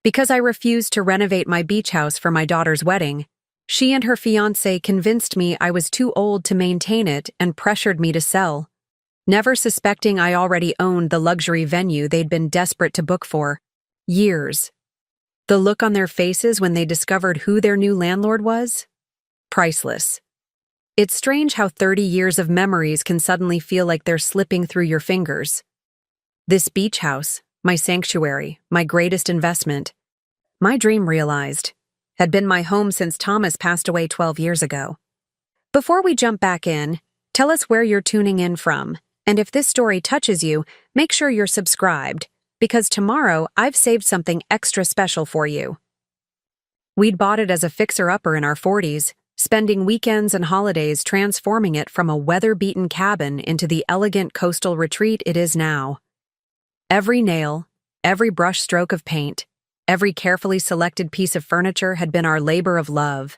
Because I refused to renovate my beach house for my daughter's wedding, she and her fiancé convinced me I was too old to maintain it and pressured me to sell, never suspecting I already owned the luxury venue they'd been desperate to book for years. The look on their faces when they discovered who their new landlord was? Priceless. It's strange how 30 years of memories can suddenly feel like they're slipping through your fingers. This beach house, my sanctuary, my greatest investment, my dream realized, had been my home since Thomas passed away 12 years ago. Before we jump back in, tell us where you're tuning in from, and if this story touches you, make sure you're subscribed, because tomorrow I've saved something extra special for you. We'd bought it as a fixer-upper in our 40s, spending weekends and holidays transforming it from a weather-beaten cabin into the elegant coastal retreat it is now. Every nail, every brush stroke of paint, every carefully selected piece of furniture had been our labor of love.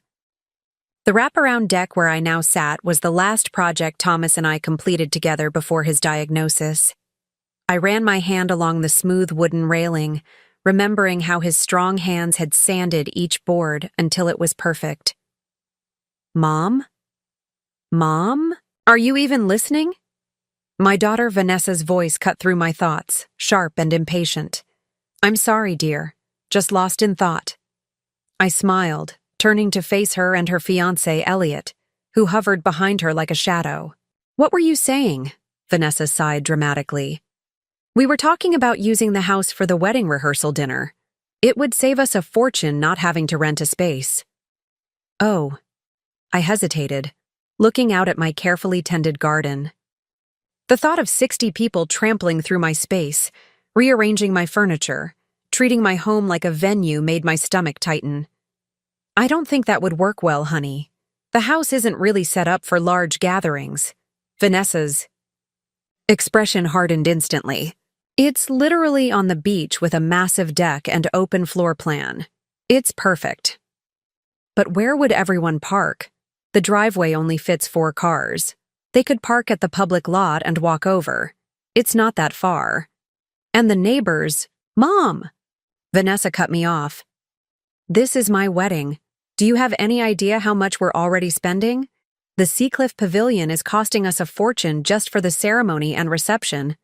The wraparound deck where I now sat was the last project Thomas and I completed together before his diagnosis. I ran my hand along the smooth wooden railing, remembering how his strong hands had sanded each board until it was perfect. Mom? Mom? Are you even listening? My daughter Vanessa's voice cut through my thoughts, sharp and impatient. I'm sorry, dear. Just lost in thought. I smiled, turning to face her and her fiancé, Elliot, who hovered behind her like a shadow. What were you saying? Vanessa sighed dramatically. We were talking about using the house for the wedding rehearsal dinner. It would save us a fortune not having to rent a space. Oh. I hesitated, looking out at my carefully tended garden. The thought of 60 people trampling through my space, rearranging my furniture, treating my home like a venue made my stomach tighten. I don't think that would work well, honey. The house isn't really set up for large gatherings. Vanessa's expression hardened instantly. It's literally on the beach with a massive deck and open floor plan. It's perfect. But where would everyone park? The driveway only fits 4 cars. They could park at the public lot and walk over. It's not that far. And the neighbors, Mom! Vanessa cut me off. This is my wedding. Do you have any idea how much we're already spending? The Seacliff Pavilion is costing us a fortune just for the ceremony and reception.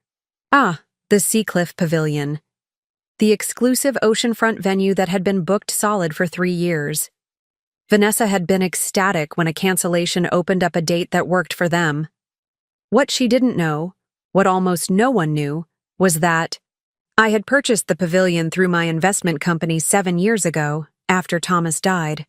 Ah, the Seacliff Pavilion. The exclusive oceanfront venue that had been booked solid for 3 years. Vanessa had been ecstatic when a cancellation opened up a date that worked for them. What she didn't know, what almost no one knew, was that I had purchased the pavilion through my investment company 7 years ago, after Thomas died.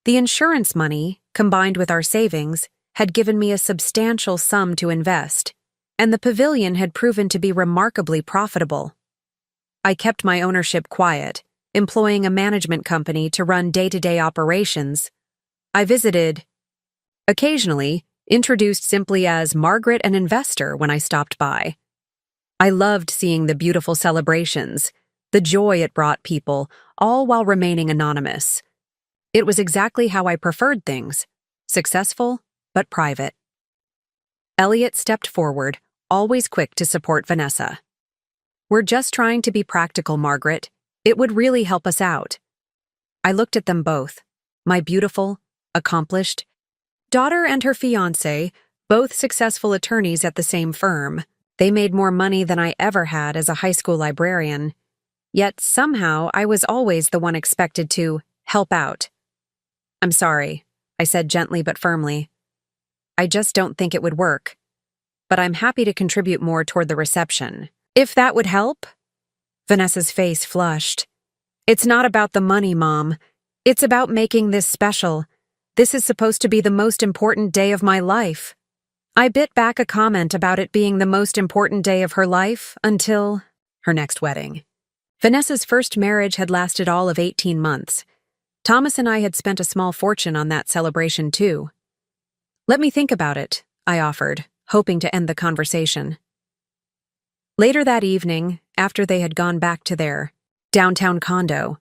The insurance money, combined with our savings, had given me a substantial sum to invest, and the pavilion had proven to be remarkably profitable. I kept my ownership quiet, employing a management company to run day-to-day operations. I visited, occasionally, introduced simply as Margaret, an investor, when I stopped by. I loved seeing the beautiful celebrations, the joy it brought people, all while remaining anonymous. It was exactly how I preferred things, successful but private. Elliot stepped forward, always quick to support Vanessa. We're just trying to be practical, Margaret. It would really help us out. I looked at them both, my beautiful, accomplished daughter and her fiancé, both successful attorneys at the same firm. They made more money than I ever had as a high school librarian. Yet somehow I was always the one expected to help out. I'm sorry, I said gently but firmly. I just don't think it would work. But I'm happy to contribute more toward the reception. If that would help? Vanessa's face flushed. It's not about the money, Mom. It's about making this special. This is supposed to be the most important day of my life. I bit back a comment about it being the most important day of her life until her next wedding. Vanessa's first marriage had lasted all of 18 months. Thomas and I had spent a small fortune on that celebration, too. Let me think about it, I offered, hoping to end the conversation. Later that evening, after they had gone back to their downtown condo,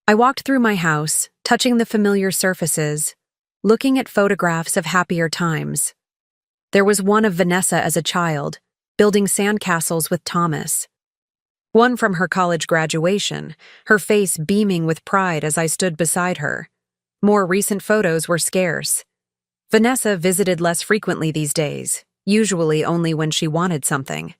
I walked through my house, touching the familiar surfaces, looking at photographs of happier times. There was one of Vanessa as a child, building sandcastles with Thomas. One from her college graduation, her face beaming with pride as I stood beside her. More recent photos were scarce. Vanessa visited less frequently these days, usually only when she wanted something.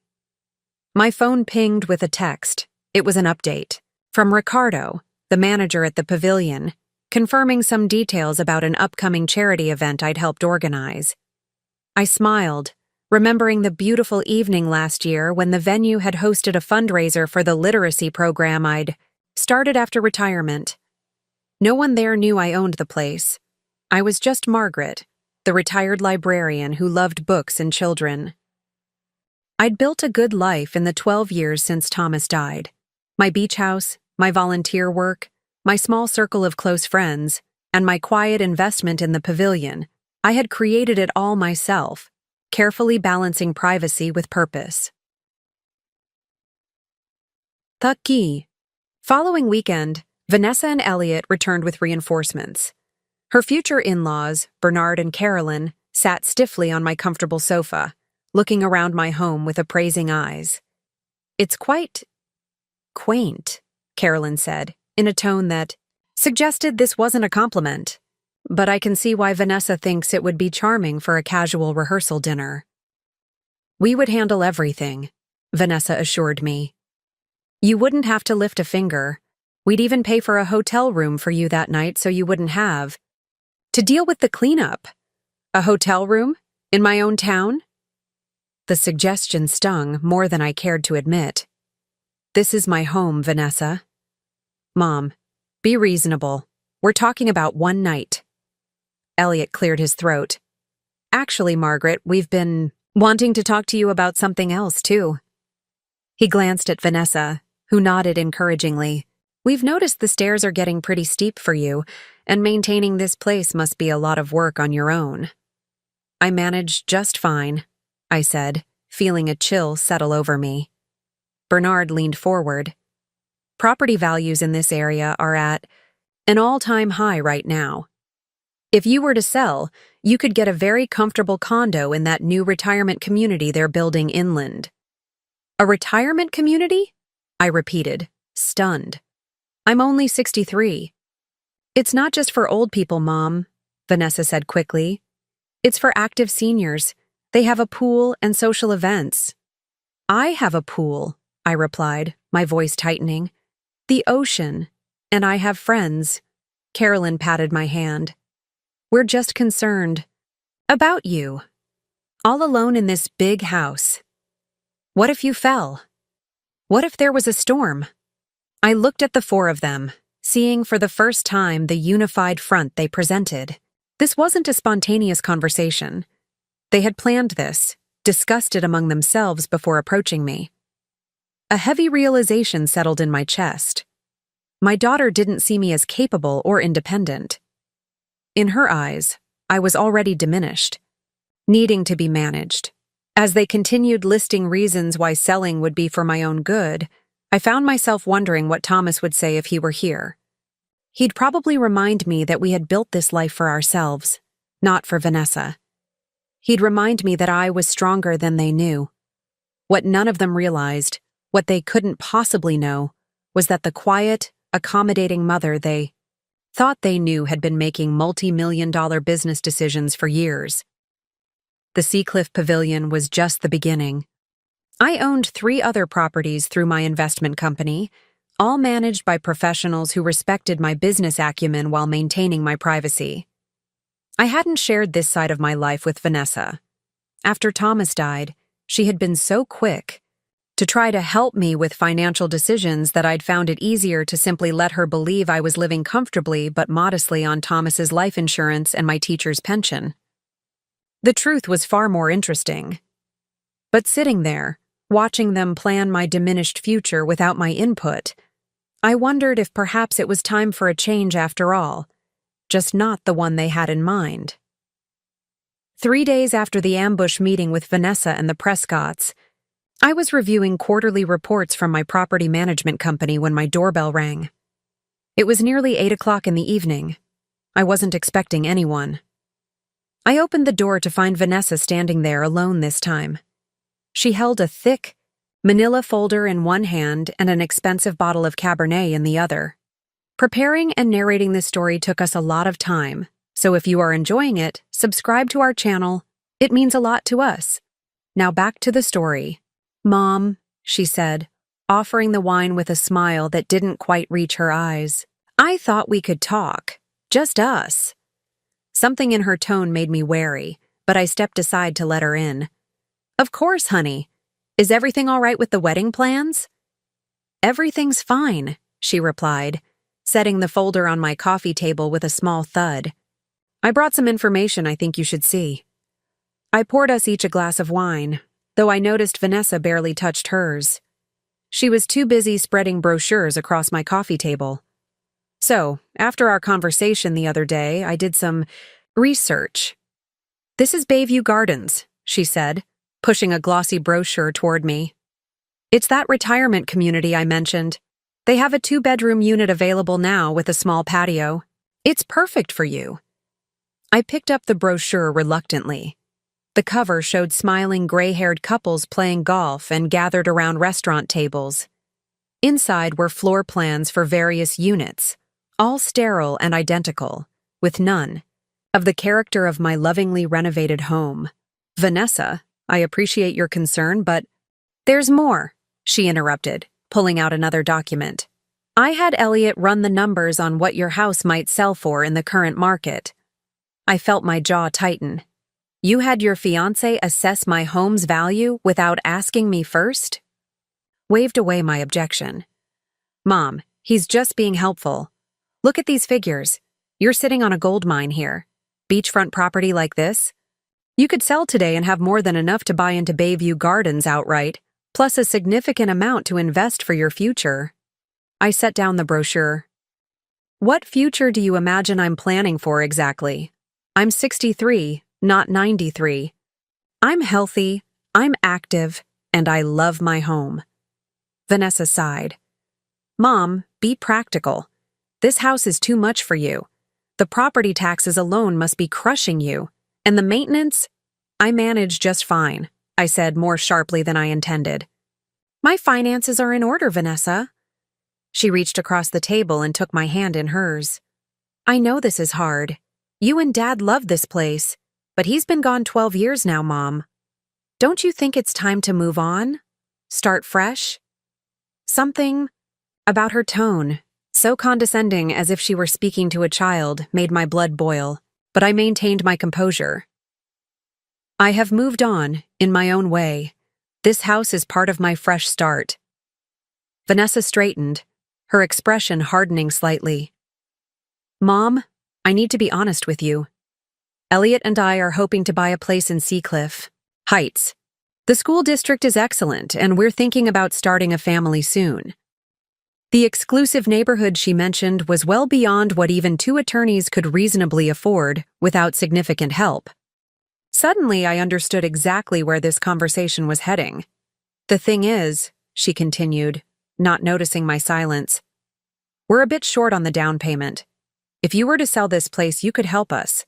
My phone pinged with a text. It was an update from Ricardo, the manager at the pavilion, confirming some details about an upcoming charity event I'd helped organize. I smiled, remembering the beautiful evening last year when the venue had hosted a fundraiser for the literacy program I'd started after retirement. No one there knew I owned the place. I was just Margaret, the retired librarian who loved books and children. I'd built a good life in the 12 years since Thomas died. My beach house, my volunteer work, my small circle of close friends, and my quiet investment in the pavilion. I had created it all myself, carefully balancing privacy with purpose. Taki. Following weekend, Vanessa and Elliot returned with reinforcements. Her future in-laws, Bernard and Carolyn, sat stiffly on my comfortable sofa, looking around my home with appraising eyes. "It's quite quaint," Carolyn said, in a tone that suggested this wasn't a compliment. "But I can see why Vanessa thinks it would be charming for a casual rehearsal dinner." "We would handle everything," Vanessa assured me. "You wouldn't have to lift a finger. We'd even pay for a hotel room for you that night so you wouldn't have to deal with the cleanup." "A hotel room? In my own town?" The suggestion stung more than I cared to admit. "This is my home, Vanessa." "Mom, be reasonable. We're talking about one night." Elliot cleared his throat. "Actually, Margaret, we've been wanting to talk to you about something else, too." He glanced at Vanessa, who nodded encouragingly. "We've noticed the stairs are getting pretty steep for you, and maintaining this place must be a lot of work on your own." "I manage just fine," I said, feeling a chill settle over me. Bernard leaned forward. "Property values in this area are at an all-time high right now. If you were to sell, you could get a very comfortable condo in that new retirement community they're building inland." "A retirement community?" I repeated, stunned. "I'm only 63. "It's not just for old people, Mom," Vanessa said quickly. "It's for active seniors. They have a pool and social events." "I have a pool," I replied, my voice tightening. "The ocean. And I have friends." Carolyn patted my hand. "We're just concerned about you. All alone in this big house. What if you fell? What if there was a storm?" I looked at the four of them, seeing for the first time the unified front they presented. This wasn't a spontaneous conversation. They had planned this, discussed it among themselves before approaching me. A heavy realization settled in my chest. My daughter didn't see me as capable or independent. In her eyes, I was already diminished, needing to be managed. As they continued listing reasons why selling would be for my own good, I found myself wondering what Thomas would say if he were here. He'd probably remind me that we had built this life for ourselves, not for Vanessa. He'd remind me that I was stronger than they knew. What none of them realized, what they couldn't possibly know, was that the quiet, accommodating mother they thought they knew had been making multi-million-dollar business decisions for years. The Seacliff Pavilion was just the beginning. I owned 3 other properties through my investment company, all managed by professionals who respected my business acumen while maintaining my privacy. I hadn't shared this side of my life with Vanessa. After Thomas died, she had been so quick to try to help me with financial decisions that I'd found it easier to simply let her believe I was living comfortably but modestly on Thomas's life insurance and my teacher's pension. The truth was far more interesting. But sitting there, watching them plan my diminished future without my input, I wondered if perhaps it was time for a change after all, just not the one they had in mind. 3 days after the ambush meeting with Vanessa and the Prescotts, I was reviewing quarterly reports from my property management company when my doorbell rang. It was nearly 8 o'clock in the evening. I wasn't expecting anyone. I opened the door to find Vanessa standing there alone this time. She held a thick, manila folder in one hand and an expensive bottle of Cabernet in the other. Preparing and narrating this story took us a lot of time, so if you are enjoying it, subscribe to our channel. It means a lot to us. Now back to the story. "Mom," she said, offering the wine with a smile that didn't quite reach her eyes. "I thought we could talk. Just us." Something in her tone made me wary, but I stepped aside to let her in. "Of course, honey. Is everything all right with the wedding plans?" "Everything's fine," she replied, setting the folder on my coffee table with a small thud. "I brought some information I think you should see." I poured us each a glass of wine, though I noticed Vanessa barely touched hers. She was too busy spreading brochures across my coffee table. "So, after our conversation the other day, I did some research. This is Bayview Gardens," she said, pushing a glossy brochure toward me. "It's that retirement community I mentioned. They have a 2-bedroom unit available now with a small patio. It's perfect for you." I picked up the brochure reluctantly. The cover showed smiling gray-haired couples playing golf and gathered around restaurant tables. Inside were floor plans for various units, all sterile and identical, with none of the character of my lovingly renovated home. "Vanessa, I appreciate your concern, but—" "There's more," she interrupted, pulling out another document. "I had Elliot run the numbers on what your house might sell for in the current market." I felt my jaw tighten. "You had your fiancé assess my home's value without asking me first?" Waved away my objection. "Mom, he's just being helpful. Look at these figures. You're sitting on a gold mine here. Beachfront property like this? You could sell today and have more than enough to buy into Bayview Gardens outright, plus a significant amount to invest for your future." I set down the brochure. "What future do you imagine I'm planning for exactly? I'm 63, not 93. I'm healthy, I'm active, and I love my home." Vanessa sighed. "Mom, be practical. This house is too much for you. The property taxes alone must be crushing you. And the maintenance? I manage just fine," I said more sharply than I intended. "My finances are in order, Vanessa." She reached across the table and took my hand in hers. "I know this is hard. You and Dad love this place, but he's been gone 12 years now, Mom. Don't you think it's time to move on? Start fresh?" Something about her tone, so condescending as if she were speaking to a child, made my blood boil, but I maintained my composure. "I have moved on, in my own way. This house is part of my fresh start." Vanessa straightened, her expression hardening slightly. "Mom, I need to be honest with you. Elliot and I are hoping to buy a place in Seacliff Heights. The school district is excellent, and we're thinking about starting a family soon." The exclusive neighborhood she mentioned was well beyond what even 2 attorneys could reasonably afford without significant help. Suddenly, I understood exactly where this conversation was heading. "The thing is," she continued, not noticing my silence, "we're a bit short on the down payment. If you were to sell this place, you could help us.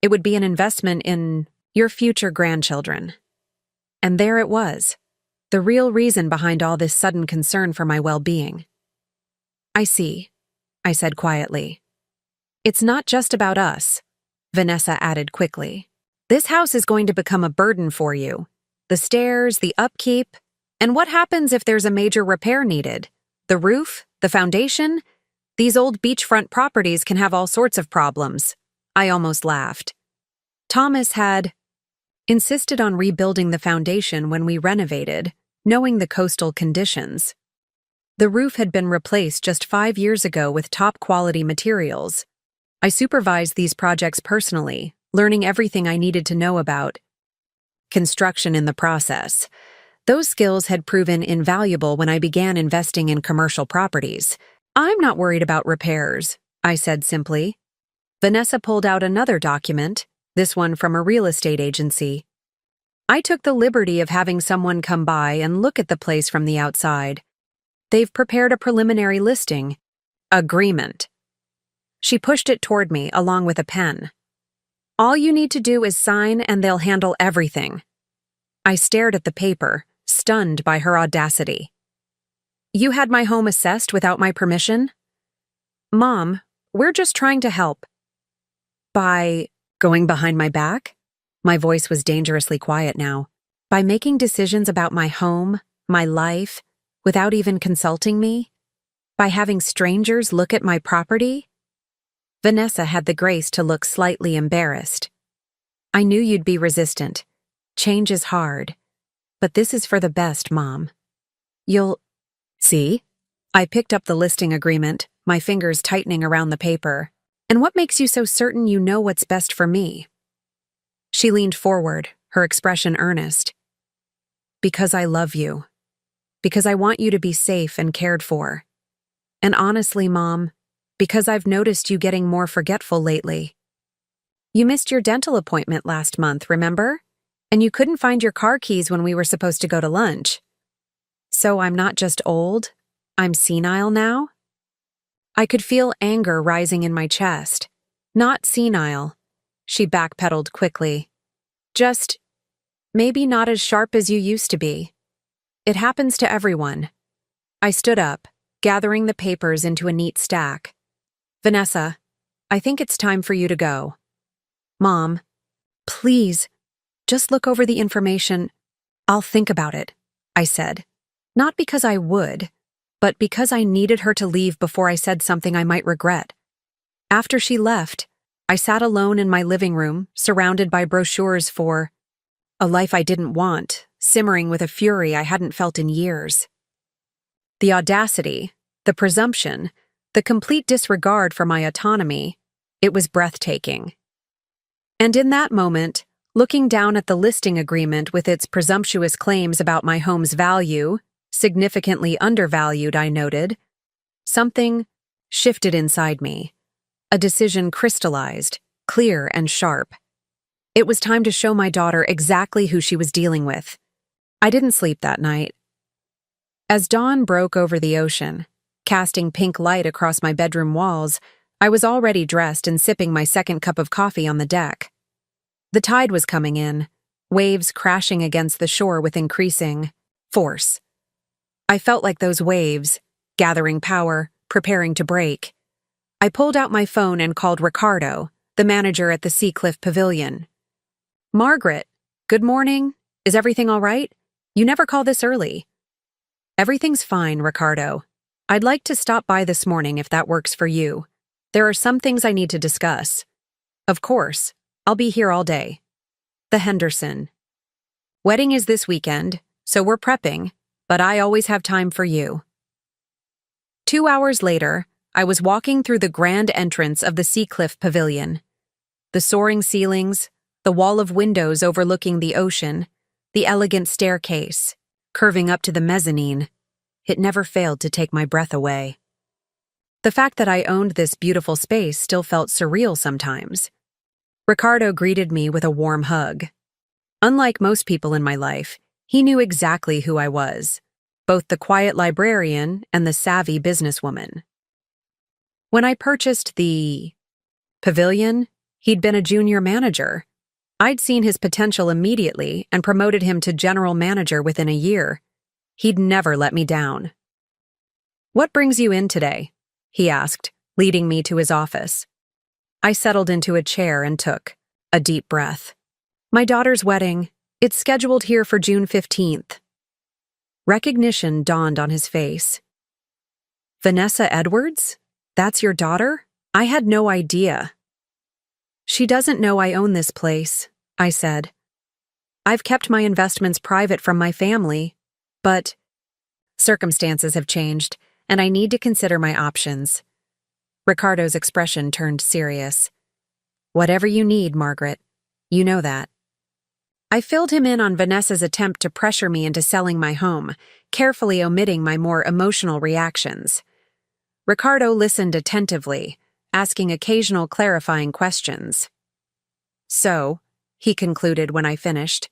It would be an investment in your future grandchildren." And there it was, the real reason behind all this sudden concern for my well-being. "I see," I said quietly. "It's not just about us," Vanessa added quickly. "This house is going to become a burden for you. The stairs, the upkeep, and what happens if there's a major repair needed? The roof, the foundation? These old beachfront properties can have all sorts of problems." I almost laughed. "Thomas had insisted on rebuilding the foundation when we renovated, knowing the coastal conditions. The roof had been replaced just 5 years ago with top-quality materials. I supervised these projects personally, learning everything I needed to know about construction in the process. Those skills had proven invaluable when I began investing in commercial properties. "I'm not worried about repairs," I said simply. Vanessa pulled out another document, this one from a real estate agency. "I took the liberty of having someone come by and look at the place from the outside. They've prepared a preliminary listing agreement." She pushed it toward me along with a pen. "All you need to do is sign and they'll handle everything." I stared at the paper, stunned by her audacity. You had my home assessed without my permission? Mom, we're just trying to help. By going behind my back? My voice was dangerously quiet now. By making decisions about my home, my life, without even consulting me? By having strangers look at my property? Vanessa had the grace to look slightly embarrassed. I knew you'd be resistant. Change is hard. But this is for the best, Mom. You'll... See? I picked up the listing agreement, my fingers tightening around the paper. And what makes you so certain you know what's best for me? She leaned forward, her expression earnest. Because I love you. Because I want you to be safe and cared for. And honestly, Mom, because I've noticed you getting more forgetful lately. You missed your dental appointment last month, remember? And you couldn't find your car keys when we were supposed to go to lunch. So I'm not just old, I'm senile now? I could feel anger rising in my chest. Not senile. She backpedaled quickly. Just, maybe not as sharp as you used to be. It happens to everyone. I stood up, gathering the papers into a neat stack. Vanessa, I think it's time for you to go. Mom, please, just look over the information. I'll think about it, I said. Not because I would, but because I needed her to leave before I said something I might regret. After she left, I sat alone in my living room, surrounded by brochures for a life I didn't want, simmering with a fury I hadn't felt in years. The audacity, the presumption, the complete disregard for my autonomy, it was breathtaking. And in that moment, looking down at the listing agreement with its presumptuous claims about my home's value, significantly undervalued, I noted, something shifted inside me. A decision crystallized, clear and sharp. It was time to show my daughter exactly who she was dealing with. I didn't sleep that night. As dawn broke over the ocean, casting pink light across my bedroom walls, I was already dressed and sipping my second cup of coffee on the deck. The tide was coming in, waves crashing against the shore with increasing force. I felt like those waves, gathering power, preparing to break. I pulled out my phone and called Ricardo, the manager at the Seacliff Pavilion. Margaret, good morning. Is everything all right? You never call this early. Everything's fine, Ricardo. I'd like to stop by this morning if that works for you. There are some things I need to discuss. Of course, I'll be here all day. The Henderson. Wedding is this weekend, so we're prepping, but I always have time for you. 2 hours later, I was walking through the grand entrance of the Seacliff Pavilion. The soaring ceilings, the wall of windows overlooking the ocean, the elegant staircase, curving up to the mezzanine, it never failed to take my breath away. The fact that I owned this beautiful space still felt surreal sometimes. Ricardo greeted me with a warm hug. Unlike most people in my life, he knew exactly who I was, both the quiet librarian and the savvy businesswoman. When I purchased the pavilion, he'd been a junior manager. I'd seen his potential immediately and promoted him to general manager within a year. He'd never let me down. What brings you in today? He asked, leading me to his office. I settled into a chair and took a deep breath. My daughter's wedding. It's scheduled here for June 15th. Recognition dawned on his face. Vanessa Edwards? That's your daughter? I had no idea. She doesn't know I own this place, I said. I've kept my investments private from my family, but circumstances have changed, and I need to consider my options. Ricardo's expression turned serious. Whatever you need, Margaret. You know that. I filled him in on Vanessa's attempt to pressure me into selling my home, carefully omitting my more emotional reactions. Ricardo listened attentively, asking occasional clarifying questions. So, he concluded when I finished,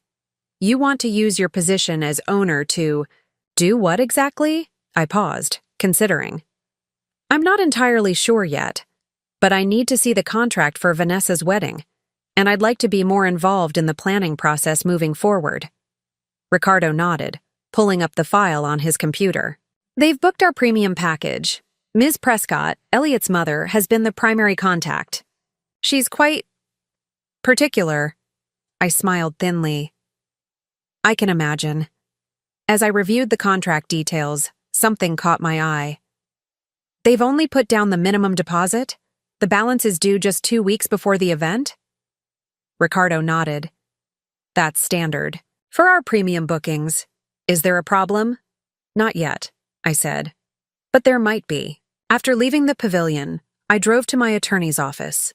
you want to use your position as owner to do what exactly? I paused, considering. I'm not entirely sure yet, but I need to see the contract for Vanessa's wedding, and I'd like to be more involved in the planning process moving forward. Ricardo nodded, pulling up the file on his computer. They've booked our premium package. Ms. Prescott, Elliot's mother, has been the primary contact. She's quite particular. I smiled thinly. I can imagine. As I reviewed the contract details, something caught my eye. They've only put down the minimum deposit? The balance is due just 2 weeks before the event? Ricardo nodded. That's standard. For our premium bookings. Is there a problem? Not yet, I said. But there might be. After leaving the pavilion, I drove to my attorney's office.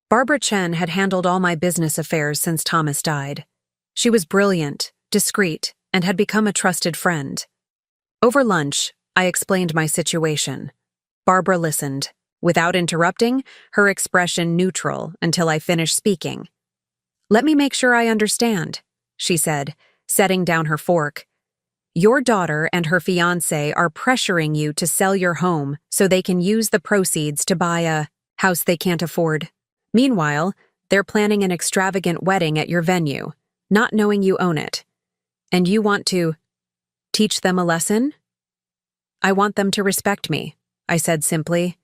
Barbara Chen had handled all my business affairs since Thomas died. She was brilliant, discreet, and had become a trusted friend. Over lunch, I explained my situation. Barbara listened, without interrupting, her expression neutral until I finished speaking. Let me make sure I understand, she said, setting down her fork. Your daughter and her fiancé are pressuring you to sell your home so they can use the proceeds to buy a house they can't afford. Meanwhile, they're planning an extravagant wedding at your venue, not knowing you own it. And you want to teach them a lesson? I want them to respect me, I said simply.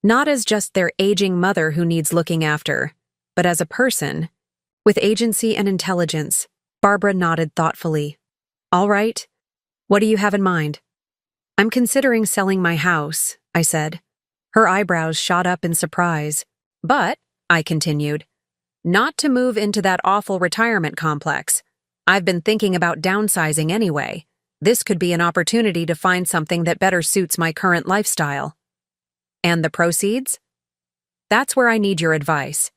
Not as just their aging mother who needs looking after, but as a person, with agency and intelligence. Barbara nodded thoughtfully. All right. What do you have in mind? I'm considering selling my house, I said. Her eyebrows shot up in surprise. But, I continued, not to move into that awful retirement complex. I've been thinking about downsizing anyway. This could be an opportunity to find something that better suits my current lifestyle. And the proceeds? That's where I need your advice.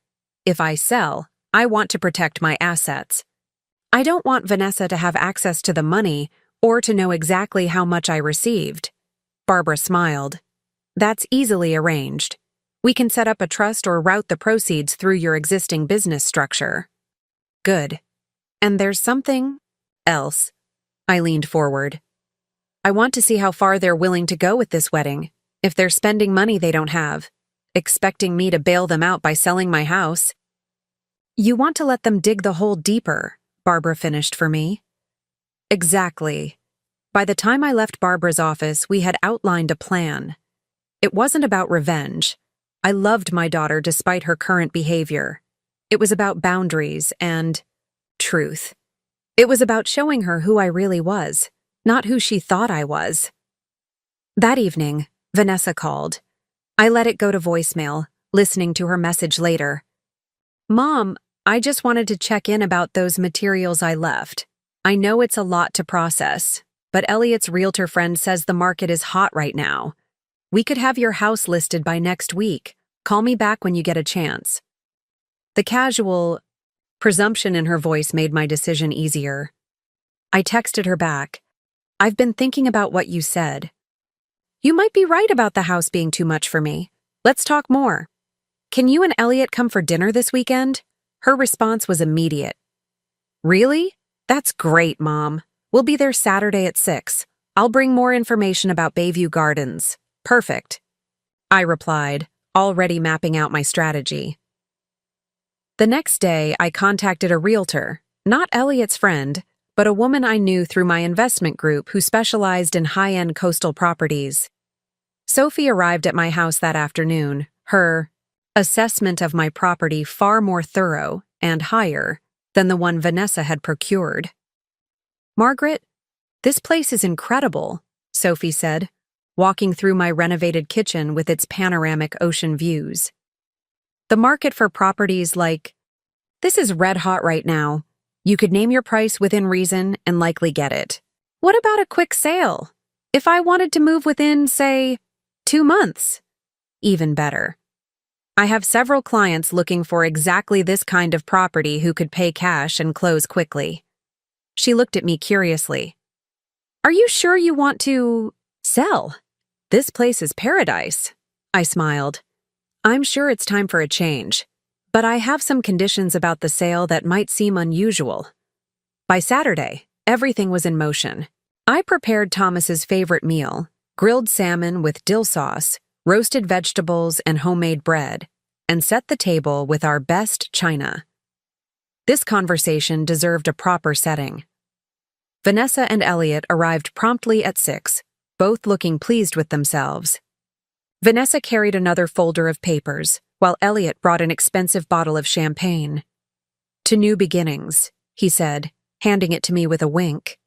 If I sell, I want to protect my assets. I don't want Vanessa to have access to the money or to know exactly how much I received. Barbara smiled. That's easily arranged. We can set up a trust or route the proceeds through your existing business structure. Good. And there's something else. I leaned forward. I want to see how far they're willing to go with this wedding. If they're spending money they don't have, expecting me to bail them out by selling my house. You want to let them dig the hole deeper, Barbara finished for me. Exactly. By the time I left Barbara's office, we had outlined a plan. It wasn't about revenge. I loved my daughter despite her current behavior. It was about boundaries and truth. It was about showing her who I really was, not who she thought I was. That evening, Vanessa called. I let it go to voicemail, listening to her message later. Mom, I just wanted to check in about those materials I left. I know it's a lot to process, but Elliot's realtor friend says the market is hot right now. We could have your house listed by next week. Call me back when you get a chance. The casual presumption in her voice made my decision easier. I texted her back. I've been thinking about what you said. You might be right about the house being too much for me. Let's talk more. Can you and Elliot come for dinner this weekend? Her response was immediate. Really? That's great, Mom. We'll be there Saturday at 6. I'll bring more information about Bayview Gardens. Perfect. I replied, already mapping out my strategy. The next day, I contacted a realtor, not Elliot's friend, but a woman I knew through my investment group who specialized in high-end coastal properties. Sophie arrived at my house that afternoon, her assessment of my property far more thorough and higher than the one Vanessa had procured. Margaret, this place is incredible, Sophie said, walking through my renovated kitchen with its panoramic ocean views. The market for properties like this is red hot right now. You could name your price within reason and likely get it. What about a quick sale? If I wanted to move within, say, 2 months? Even better. I have several clients looking for exactly this kind of property who could pay cash and close quickly. She looked at me curiously. Are you sure you want to sell? This place is paradise. I smiled. I'm sure it's time for a change, but I have some conditions about the sale that might seem unusual. By Saturday, everything was in motion. I prepared Thomas's favorite meal, grilled salmon with dill sauce, roasted vegetables, and homemade bread, and set the table with our best china. This conversation deserved a proper setting. Vanessa and Elliot arrived promptly at 6, both looking pleased with themselves. Vanessa carried another folder of papers, while Elliot brought an expensive bottle of champagne. "To new beginnings," he said, handing it to me with a wink.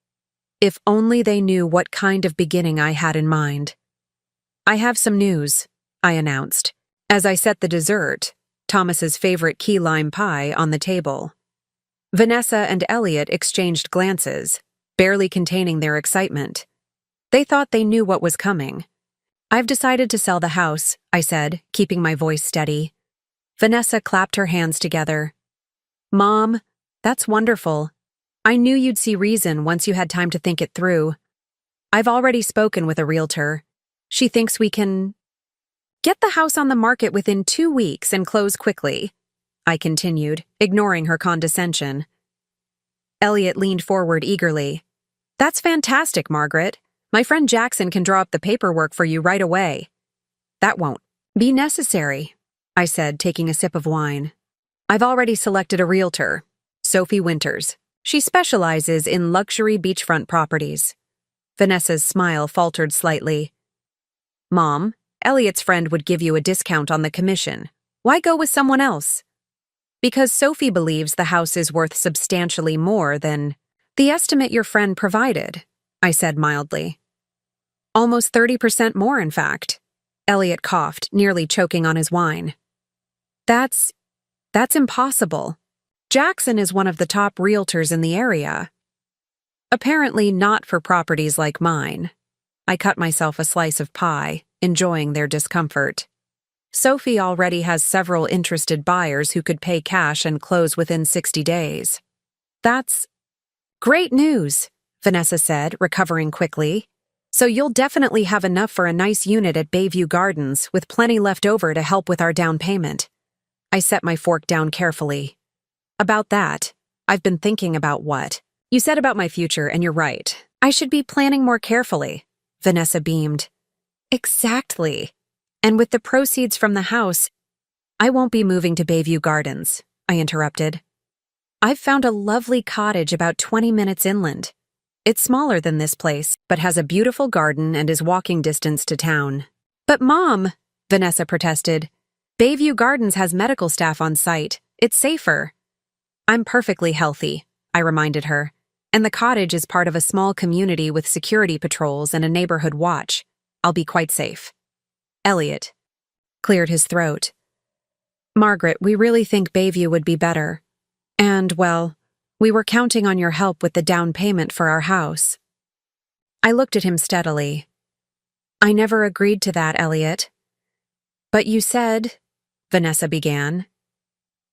If only they knew what kind of beginning I had in mind. "I have some news," I announced, as I set the dessert, Thomas's favorite key lime pie, on the table. Vanessa and Elliot exchanged glances, barely containing their excitement. They thought they knew what was coming. "I've decided to sell the house," I said, keeping my voice steady. Vanessa clapped her hands together. "Mom, that's wonderful. I knew you'd see reason once you had time to think it through. I've already spoken with a realtor. She thinks we can get the house on the market within 2 weeks and close quickly," I continued, ignoring her condescension. Elliot leaned forward eagerly. "That's fantastic, Margaret. My friend Jackson can draw up the paperwork for you right away." "That won't be necessary," I said, taking a sip of wine. "I've already selected a realtor, Sophie Winters. She specializes in luxury beachfront properties." Vanessa's smile faltered slightly. "Mom, Elliot's friend would give you a discount on the commission. Why go with someone else?" "Because Sophie believes the house is worth substantially more than the estimate your friend provided," I said mildly. "Almost 30% more, in fact." Elliot coughed, nearly choking on his wine. That's impossible. Jackson is one of the top realtors in the area. Apparently not for properties like mine. I cut myself a slice of pie, enjoying their discomfort. Sophie already has several interested buyers who could pay cash and close within 60 days. "That's great news," Vanessa said, recovering quickly. "So you'll definitely have enough for a nice unit at Bayview Gardens, with plenty left over to help with our down payment." I set my fork down carefully. "About that, I've been thinking about what you said about my future, and you're right. I should be planning more carefully." Vanessa beamed. "Exactly. And with the proceeds from the house, I won't be moving to Bayview Gardens," I interrupted. "I've found a lovely cottage about 20 minutes inland. It's smaller than this place, but has a beautiful garden and is walking distance to town." "But Mom," Vanessa protested, "Bayview Gardens has medical staff on site. It's safer." "I'm perfectly healthy," I reminded her, "and the cottage is part of a small community with security patrols and a neighborhood watch. I'll be quite safe." Elliot cleared his throat. "Margaret, we really think Bayview would be better. And, well, we were counting on your help with the down payment for our house." I looked at him steadily. "I never agreed to that, Elliot." "But you said," Vanessa began.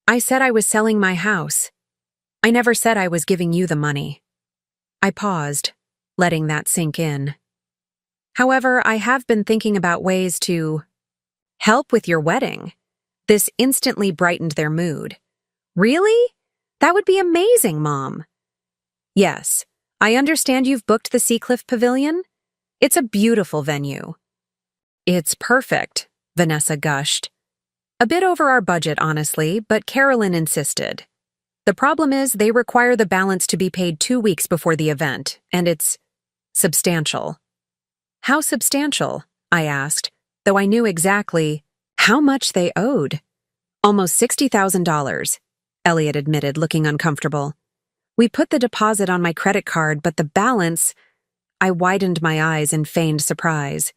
"I said I was selling my house. I never said I was giving you the money." I paused, letting that sink in. "However, I have been thinking about ways to help with your wedding." This instantly brightened their mood. "Really? That would be amazing, Mom." "Yes, I understand you've booked the Seacliff Pavilion. It's a beautiful venue." "It's perfect," Vanessa gushed. "A bit over our budget, honestly, but Carolyn insisted. The problem is they require the balance to be paid 2 weeks before the event, and it's substantial." "How substantial?" I asked, though I knew exactly how much they owed. "Almost $60,000, Elliot admitted, looking uncomfortable. "We put the deposit on my credit card, but the balance—" I widened my eyes in feigned surprise.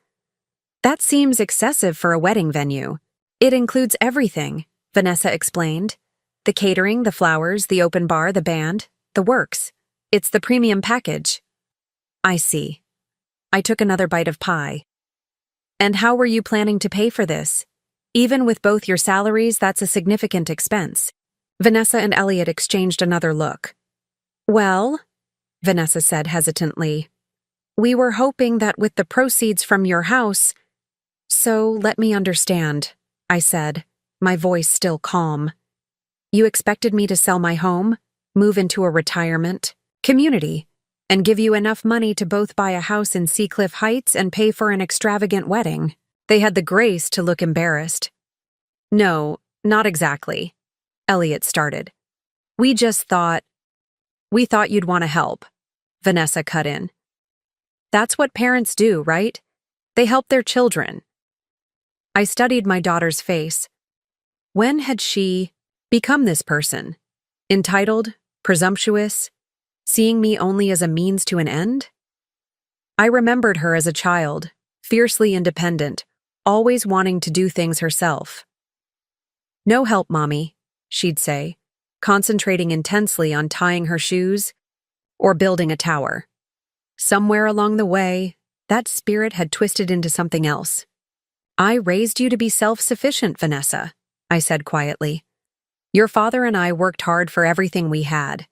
"That seems excessive for a wedding venue." "It includes everything," Vanessa explained. "The catering, the flowers, the open bar, the band, the works. It's the premium package." "I see." I took another bite of pie. "And how were you planning to pay for this? Even with both your salaries, that's a significant expense." Vanessa and Elliot exchanged another look. "Well," Vanessa said hesitantly, "we were hoping that with the proceeds from your house—" "So let me understand," I said, my voice still calm. "You expected me to sell my home, move into a retirement community, and give you enough money to both buy a house in Seacliff Heights and pay for an extravagant wedding." They had the grace to look embarrassed. "No, not exactly," Elliot started. We thought you'd want to help," Vanessa cut in. That's what parents do, right? They help their children. I studied my daughter's face. When had she become this person? Entitled, presumptuous, seeing me only as a means to an end? I remembered her as a child, fiercely independent, always wanting to do things herself. No help, Mommy, she'd say, concentrating intensely on tying her shoes or building a tower. Somewhere along the way, that spirit had twisted into something else. I raised you to be self-sufficient, Vanessa, I said quietly. Your father and I worked hard for everything we had.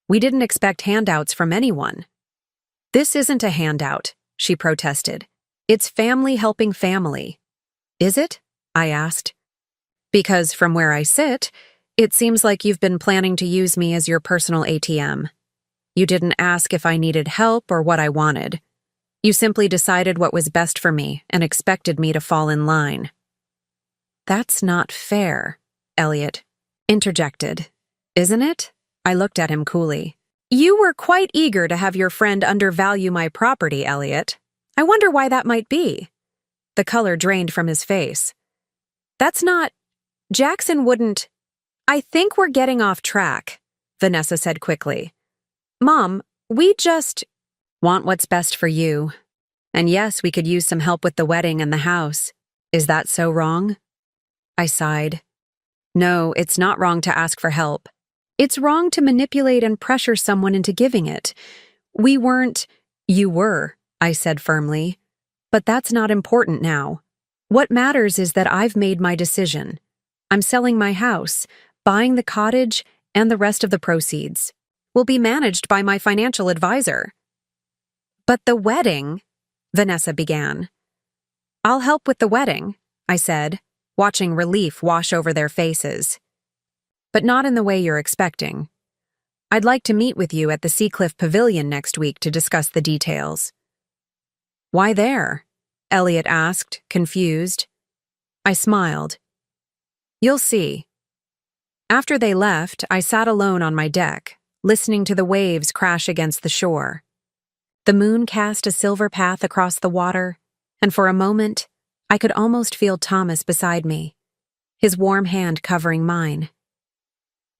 We didn't expect handouts from anyone. This isn't a handout, she protested. It's family helping family. Is it? I asked. Because from where I sit, it seems like you've been planning to use me as your personal ATM. You didn't ask if I needed help or what I wanted. You simply decided what was best for me and expected me to fall in line. That's not fair, Elliot interjected. Isn't it? I looked at him coolly. You were quite eager to have your friend undervalue my property, Elliot. I wonder why that might be. The color drained from his face. That's not... Jackson wouldn't... I think we're getting off track, Vanessa said quickly. Mom, we just want what's best for you. And yes, we could use some help with the wedding and the house. Is that so wrong? I sighed. No, it's not wrong to ask for help. It's wrong to manipulate and pressure someone into giving it. We weren't... You were, I said firmly. But that's not important now. What matters is that I've made my decision. I'm selling my house, buying the cottage, and the rest of the proceeds will be managed by my financial advisor. But the wedding, Vanessa began. I'll help with the wedding, I said, watching relief wash over their faces. But not in the way you're expecting. I'd like to meet with you at the Seacliff Pavilion next week to discuss the details. Why there? Elliot asked, confused. I smiled. You'll see. After they left, I sat alone on my deck, listening to the waves crash against the shore. The moon cast a silver path across the water, and for a moment, I could almost feel Thomas beside me, his warm hand covering mine.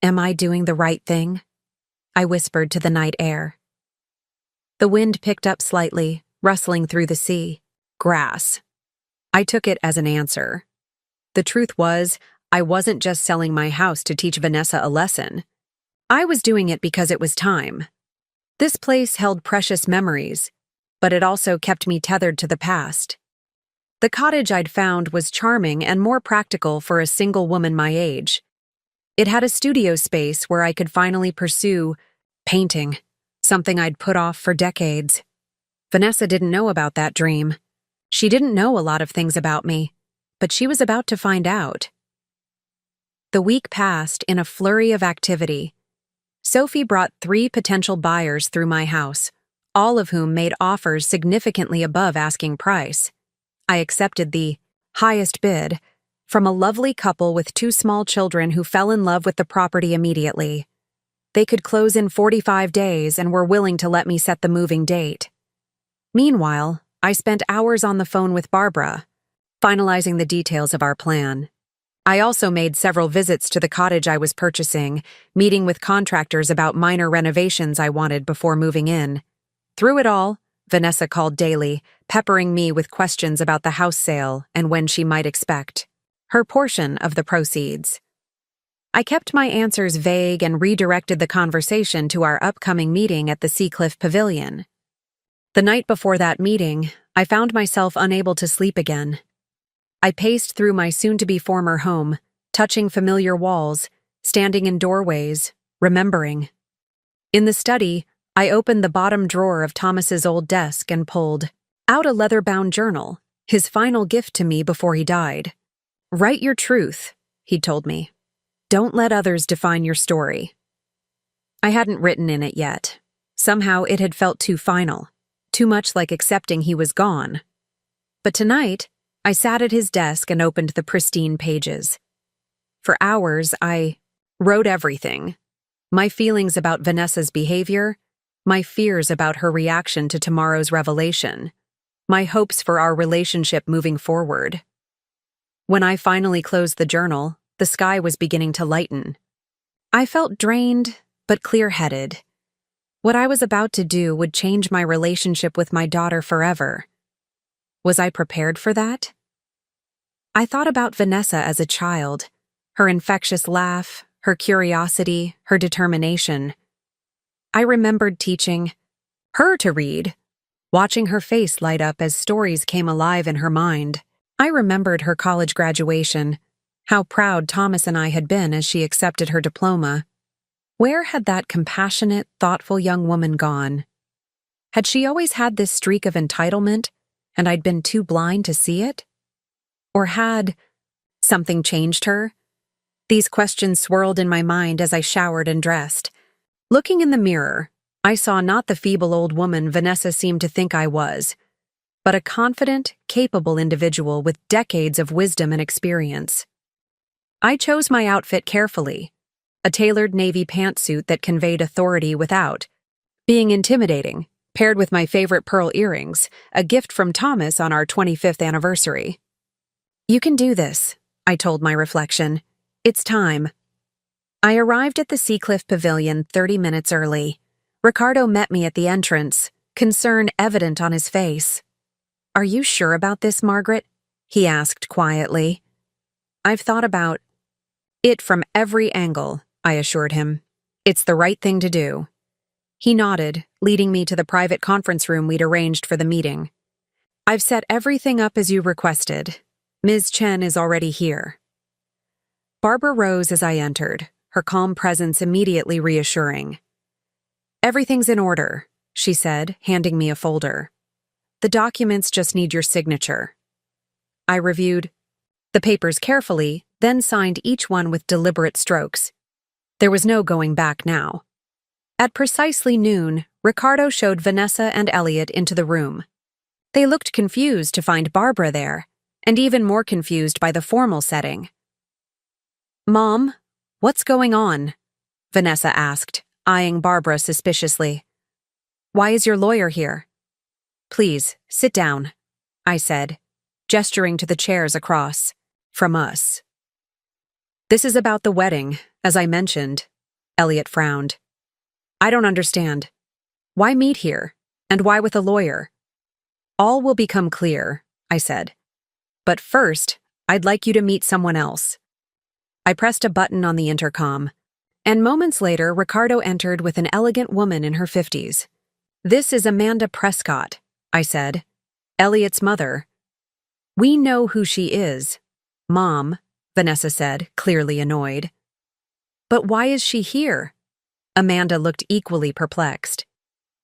Am I doing the right thing? I whispered to the night air. The wind picked up slightly, rustling through the sea. Grass. I took it as an answer. The truth was, I wasn't just selling my house to teach Vanessa a lesson. I was doing it because it was time. This place held precious memories, but it also kept me tethered to the past. The cottage I'd found was charming and more practical for a single woman my age. It had a studio space where I could finally pursue painting, something I'd put off for decades. Vanessa didn't know about that dream. She didn't know a lot of things about me, but she was about to find out. The week passed in a flurry of activity. Sophie brought 3 potential buyers through my house, all of whom made offers significantly above asking price. I accepted the highest bid from a lovely couple with 2 small children who fell in love with the property immediately. They could close in 45 days and were willing to let me set the moving date. Meanwhile, I spent hours on the phone with Barbara, finalizing the details of our plan. I also made several visits to the cottage I was purchasing, meeting with contractors about minor renovations I wanted before moving in. Through it all, Vanessa called daily, peppering me with questions about the house sale and when she might expect her portion of the proceeds. I kept my answers vague and redirected the conversation to our upcoming meeting at the Seacliff Pavilion. The night before that meeting, I found myself unable to sleep again. I paced through my soon-to-be former home, touching familiar walls, standing in doorways, remembering. In the study, I opened the bottom drawer of Thomas's old desk and pulled out a leather-bound journal, his final gift to me before he died. Write your truth, he told me. Don't let others define your story. I hadn't written in it yet. Somehow it had felt too final, too much like accepting he was gone. But tonight, I sat at his desk and opened the pristine pages. For hours, I wrote everything. My feelings about Vanessa's behavior, my fears about her reaction to tomorrow's revelation, my hopes for our relationship moving forward. When I finally closed the journal, the sky was beginning to lighten. I felt drained, but clear-headed. What I was about to do would change my relationship with my daughter forever. Was I prepared for that? I thought about Vanessa as a child, her infectious laugh, her curiosity, her determination. I remembered teaching her to read, watching her face light up as stories came alive in her mind. I remembered her college graduation, how proud Thomas and I had been as she accepted her diploma. Where had that compassionate, thoughtful young woman gone? Had she always had this streak of entitlement, and I'd been too blind to see it? Or had something changed her? These questions swirled in my mind as I showered and dressed. Looking in the mirror, I saw not the feeble old woman Vanessa seemed to think I was, but a confident, capable individual with decades of wisdom and experience. I chose my outfit carefully, a tailored navy pantsuit that conveyed authority without being intimidating, paired with my favorite pearl earrings, a gift from Thomas on our 25th anniversary. "You can do this," I told my reflection. "It's time." I arrived at the Seacliff Pavilion 30 minutes early. Ricardo met me at the entrance, concern evident on his face. "Are you sure about this, Margaret?" he asked quietly. "I've thought about it from every angle," I assured him. "It's the right thing to do." He nodded, leading me to the private conference room we'd arranged for the meeting. "I've set everything up as you requested. Ms. Chen is already here." Barbara rose as I entered, her calm presence immediately reassuring. "Everything's in order," she said, handing me a folder. "The documents just need your signature." I reviewed the papers carefully, then signed each one with deliberate strokes. There was no going back now. At precisely noon, Ricardo showed Vanessa and Elliot into the room. They looked confused to find Barbara there, and even more confused by the formal setting. "Mom, what's going on?" Vanessa asked, eyeing Barbara suspiciously. "Why is your lawyer here?" "Please, sit down," I said, gesturing to the chairs across from us. "This is about the wedding, as I mentioned," Elliot frowned. "I don't understand. Why meet here? And why with a lawyer?" "All will become clear," I said. "But first, I'd like you to meet someone else." I pressed a button on the intercom, and moments later, Ricardo entered with an elegant woman in her 50s. "This is Amanda Prescott," I said, "Elliot's mother." "We know who she is, Mom," Vanessa said, clearly annoyed. "But why is she here?" Amanda looked equally perplexed.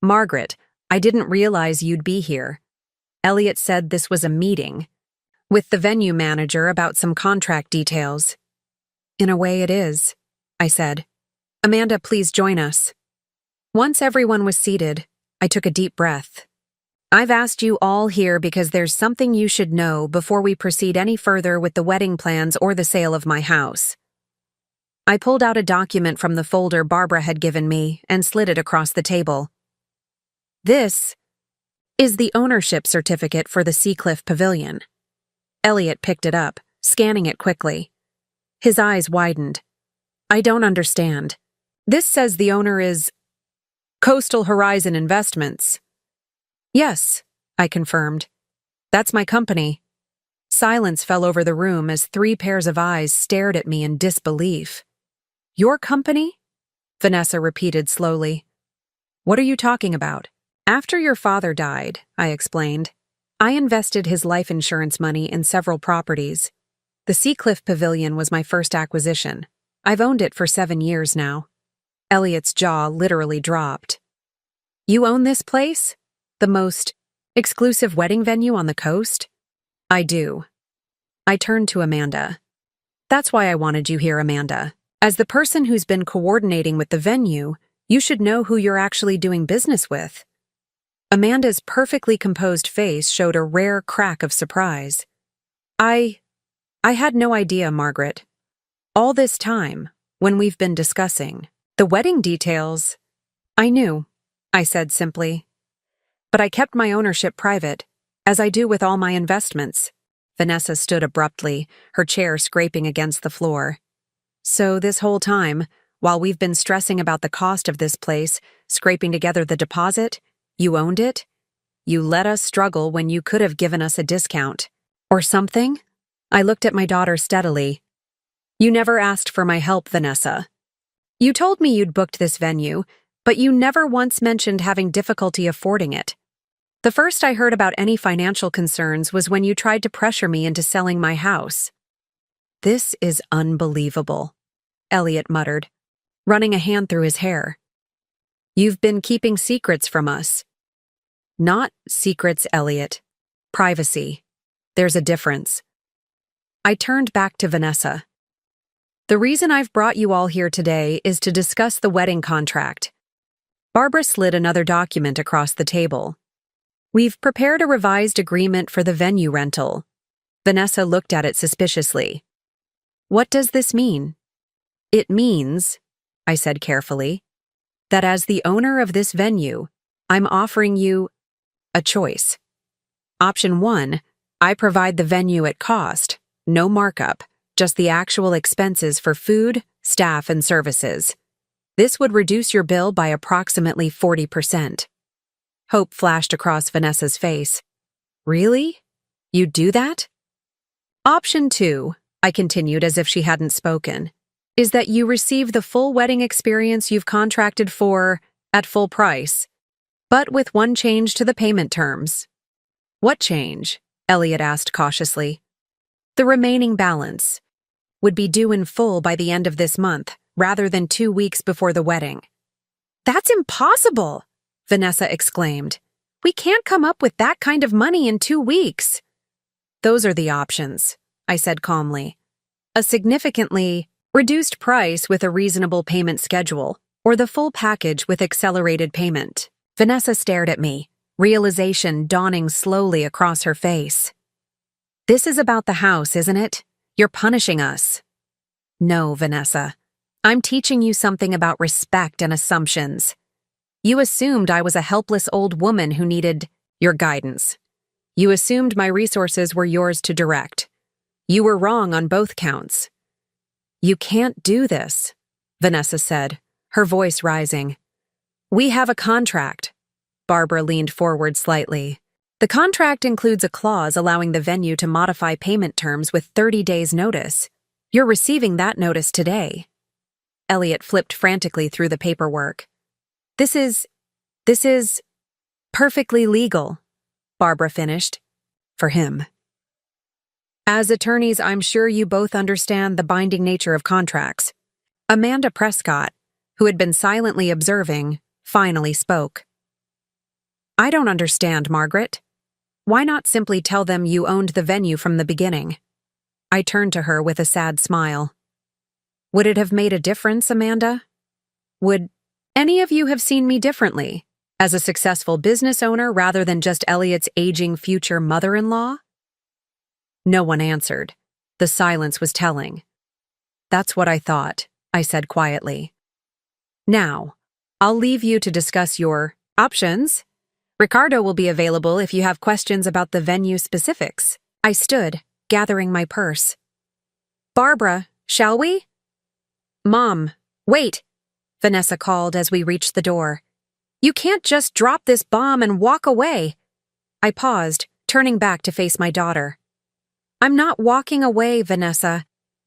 "Margaret, I didn't realize you'd be here. Elliot said this was a meeting with the venue manager about some contract details." "In a way it is," I said. "Amanda, please join us." Once everyone was seated, I took a deep breath. "I've asked you all here because there's something you should know before we proceed any further with the wedding plans or the sale of my house." I pulled out a document from the folder Barbara had given me and slid it across the table. "This is the ownership certificate for the Seacliff Pavilion." Elliot picked it up, scanning it quickly. His eyes widened. "I don't understand. This says the owner is Coastal Horizon Investments." "Yes," I confirmed. "That's my company." Silence fell over the room as 3 pairs of eyes stared at me in disbelief. "Your company?" Vanessa repeated slowly. "What are you talking about?" "After your father died," I explained, "I invested his life insurance money in several properties. The Seacliff Pavilion was my first acquisition. I've owned it for 7 years now." Elliot's jaw literally dropped. "You own this place? The most exclusive wedding venue on the coast?" "I do." I turned to Amanda. "That's why I wanted you here, Amanda. As the person who's been coordinating with the venue, you should know who you're actually doing business with." Amanda's perfectly composed face showed a rare crack of surprise. I had no idea, Margaret. All this time, when we've been discussing the wedding details, I knew. I said simply. But I kept my ownership private, as I do with all my investments. Vanessa stood abruptly, her chair scraping against the floor. So this whole time, while we've been stressing about the cost of this place, scraping together the deposit, you owned it? You let us struggle when you could have given us a discount. Or something? I looked at my daughter steadily. You never asked for my help, Vanessa. You told me you'd booked this venue, but you never once mentioned having difficulty affording it. The first I heard about any financial concerns was when you tried to pressure me into selling my house. This is unbelievable, Elliot muttered, running a hand through his hair. You've been keeping secrets from us. Not secrets, Elliot. Privacy. There's a difference. I turned back to Vanessa. The reason I've brought you all here today is to discuss the wedding contract. Barbara slid another document across the table. We've prepared a revised agreement for the venue rental. Vanessa looked at it suspiciously. What does this mean? It means, I said carefully, that as the owner of this venue, I'm offering you a choice. Option 1, I provide the venue at cost, no markup, just the actual expenses for food, staff, and services. This would reduce your bill by approximately 40%. Hope flashed across Vanessa's face. Really? You'd do that? Option 2, I continued as if she hadn't spoken, is that you receive the full wedding experience you've contracted for at full price, but with one change to the payment terms. What change? Elliot asked cautiously. The remaining balance would be due in full by the end of this month, rather than 2 weeks before the wedding. That's impossible, Vanessa exclaimed. We can't come up with that kind of money in 2 weeks. Those are the options, I said calmly. A significantly reduced price with a reasonable payment schedule, or the full package with accelerated payment. Vanessa stared at me, realization dawning slowly across her face. This is about the house, isn't it? You're punishing us. No, Vanessa. I'm teaching you something about respect and assumptions. You assumed I was a helpless old woman who needed your guidance. You assumed my resources were yours to direct. You were wrong on both counts. You can't do this, Vanessa said, her voice rising. We have a contract. Barbara leaned forward slightly. The contract includes a clause allowing the venue to modify payment terms with 30 days' notice. You're receiving that notice today. Elliot flipped frantically through the paperwork. This is perfectly legal, Barbara finished. For him. As attorneys, I'm sure you both understand the binding nature of contracts. Amanda Prescott, who had been silently observing, finally spoke. I don't understand, Margaret. Why not simply tell them you owned the venue from the beginning? I turned to her with a sad smile. Would it have made a difference, Amanda? Would any of you have seen me differently, as a successful business owner rather than just Elliot's aging future mother-in-law? No one answered. The silence was telling. That's what I thought, I said quietly. Now, I'll leave you to discuss your options. Ricardo will be available if you have questions about the venue specifics. I stood, gathering my purse. Barbara, shall we? Mom, wait, Vanessa called as we reached the door. You can't just drop this bomb and walk away. I paused, turning back to face my daughter. I'm not walking away, Vanessa.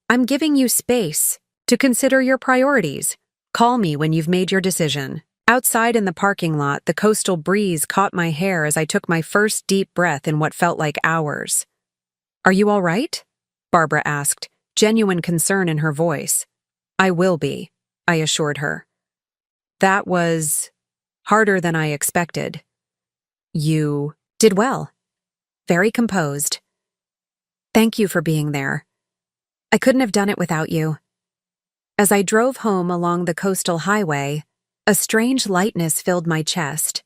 I'm giving you space to consider your priorities. Call me when you've made your decision. Outside in the parking lot, the coastal breeze caught my hair as I took my first deep breath in what felt like hours. Are you all right? Barbara asked, genuine concern in her voice. I will be, I assured her. That was harder than I expected. You did well. Very composed. Thank you for being there. I couldn't have done it without you. As I drove home along the coastal highway, a strange lightness filled my chest.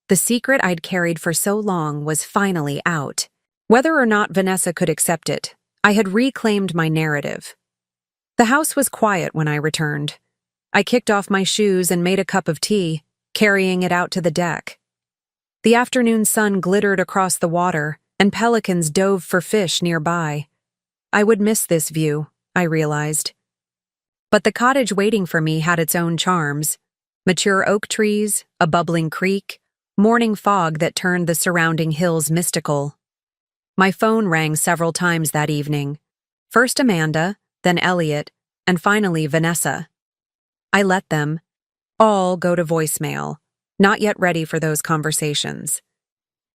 The secret I'd carried for so long was finally out. Whether or not Vanessa could accept it, I had reclaimed my narrative. The house was quiet when I returned. I kicked off my shoes and made a cup of tea, carrying it out to the deck. The afternoon sun glittered across the water, and pelicans dove for fish nearby. I would miss this view, I realized. But the cottage waiting for me had its own charms. Mature oak trees, a bubbling creek, morning fog that turned the surrounding hills mystical. My phone rang several times that evening. First Amanda, then Elliot, and finally Vanessa. I let them all go to voicemail, not yet ready for those conversations.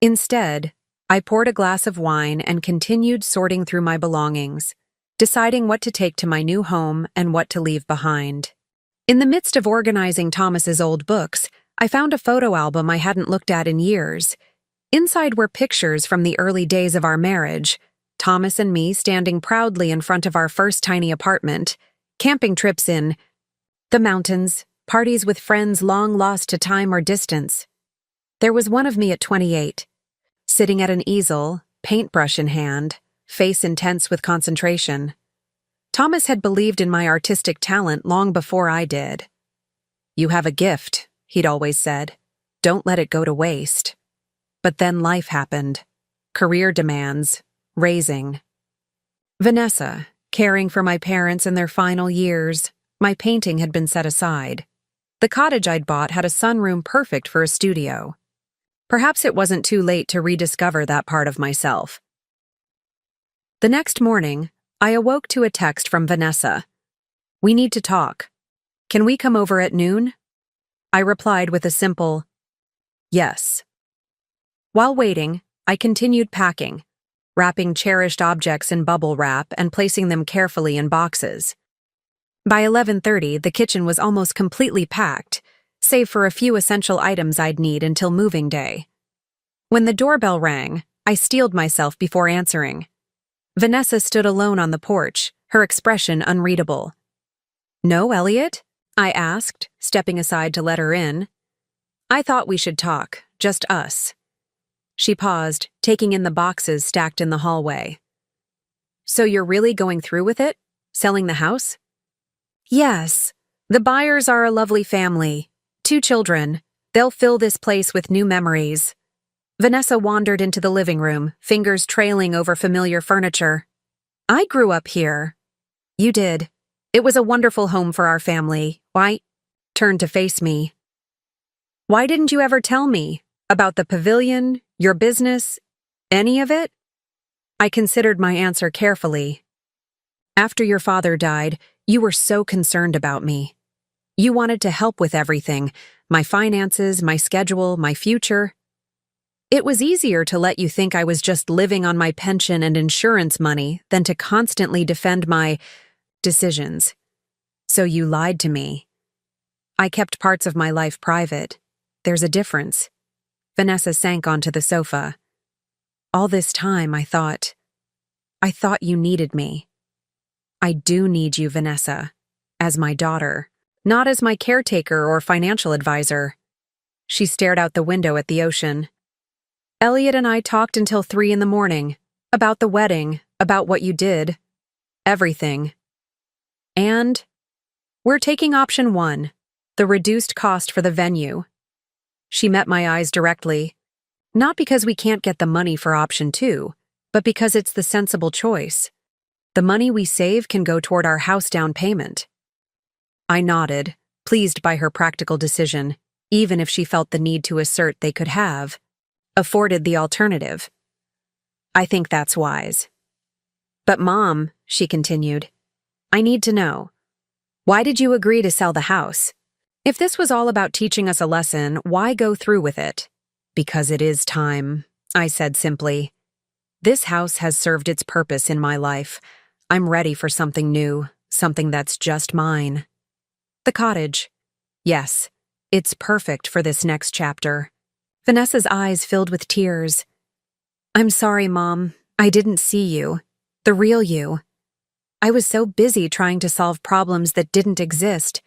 Instead, I poured a glass of wine and continued sorting through my belongings, deciding what to take to my new home and what to leave behind. In the midst of organizing Thomas's old books, I found a photo album I hadn't looked at in years. Inside were pictures from the early days of our marriage, Thomas and me standing proudly in front of our first tiny apartment, camping trips in the mountains, parties with friends long lost to time or distance. There was one of me at 28, sitting at an easel, paintbrush in hand, face intense with concentration. Thomas had believed in my artistic talent long before I did. "You have a gift," he'd always said. "Don't let it go to waste." But then life happened. Career demands, raising. Vanessa, caring for my parents in their final years, my painting had been set aside. The cottage I'd bought had a sunroom perfect for a studio. Perhaps it wasn't too late to rediscover that part of myself. The next morning, I awoke to a text from Vanessa. "We need to talk. Can we come over at noon?" I replied with a simple, "Yes." While waiting, I continued packing, wrapping cherished objects in bubble wrap and placing them carefully in boxes. By 11:30, the kitchen was almost completely packed, save for a few essential items I'd need until moving day. When the doorbell rang, I steeled myself before answering. Vanessa stood alone on the porch, her expression unreadable. "No, Elliot?" I asked, stepping aside to let her in. "I thought we should talk, just us." She paused, taking in the boxes stacked in the hallway. "So you're really going through with it? Selling the house?" "Yes. The buyers are a lovely family. 2 children. They'll fill this place with new memories." Vanessa wandered into the living room, fingers trailing over familiar furniture. "I grew up here." "You did. It was a wonderful home for our family. Why?" Turned to face me. "Why didn't you ever tell me? About the pavilion, your business, any of it?" I considered my answer carefully. "After your father died, you were so concerned about me. You wanted to help with everything, my finances, my schedule, my future. It was easier to let you think I was just living on my pension and insurance money than to constantly defend my decisions. So you lied to me. I kept parts of my life private. There's a difference." Vanessa sank onto the sofa. "All this time, I thought you needed me. I do need you, Vanessa, as my daughter, not as my caretaker or financial advisor." She stared out the window at the ocean. "Elliot and I talked until 3 in the morning, about the wedding, about what you did, everything. And we're taking option 1, the reduced cost for the venue." She met my eyes directly. "Not because we can't get the money for option 2, but because it's the sensible choice. The money we save can go toward our house down payment." I nodded, pleased by her practical decision, even if she felt the need to assert they could have afforded the alternative. "I think that's wise." "But Mom," she continued, "I need to know. Why did you agree to sell the house? If this was all about teaching us a lesson, why go through with it?" "Because it is time," I said simply. "This house has served its purpose in my life. I'm ready for something new, something that's just mine." The cottage. Yes, it's perfect for this next chapter. Vanessa's eyes filled with tears. "I'm sorry, Mom. I didn't see you. The real you. I was so busy trying to solve problems that didn't exist.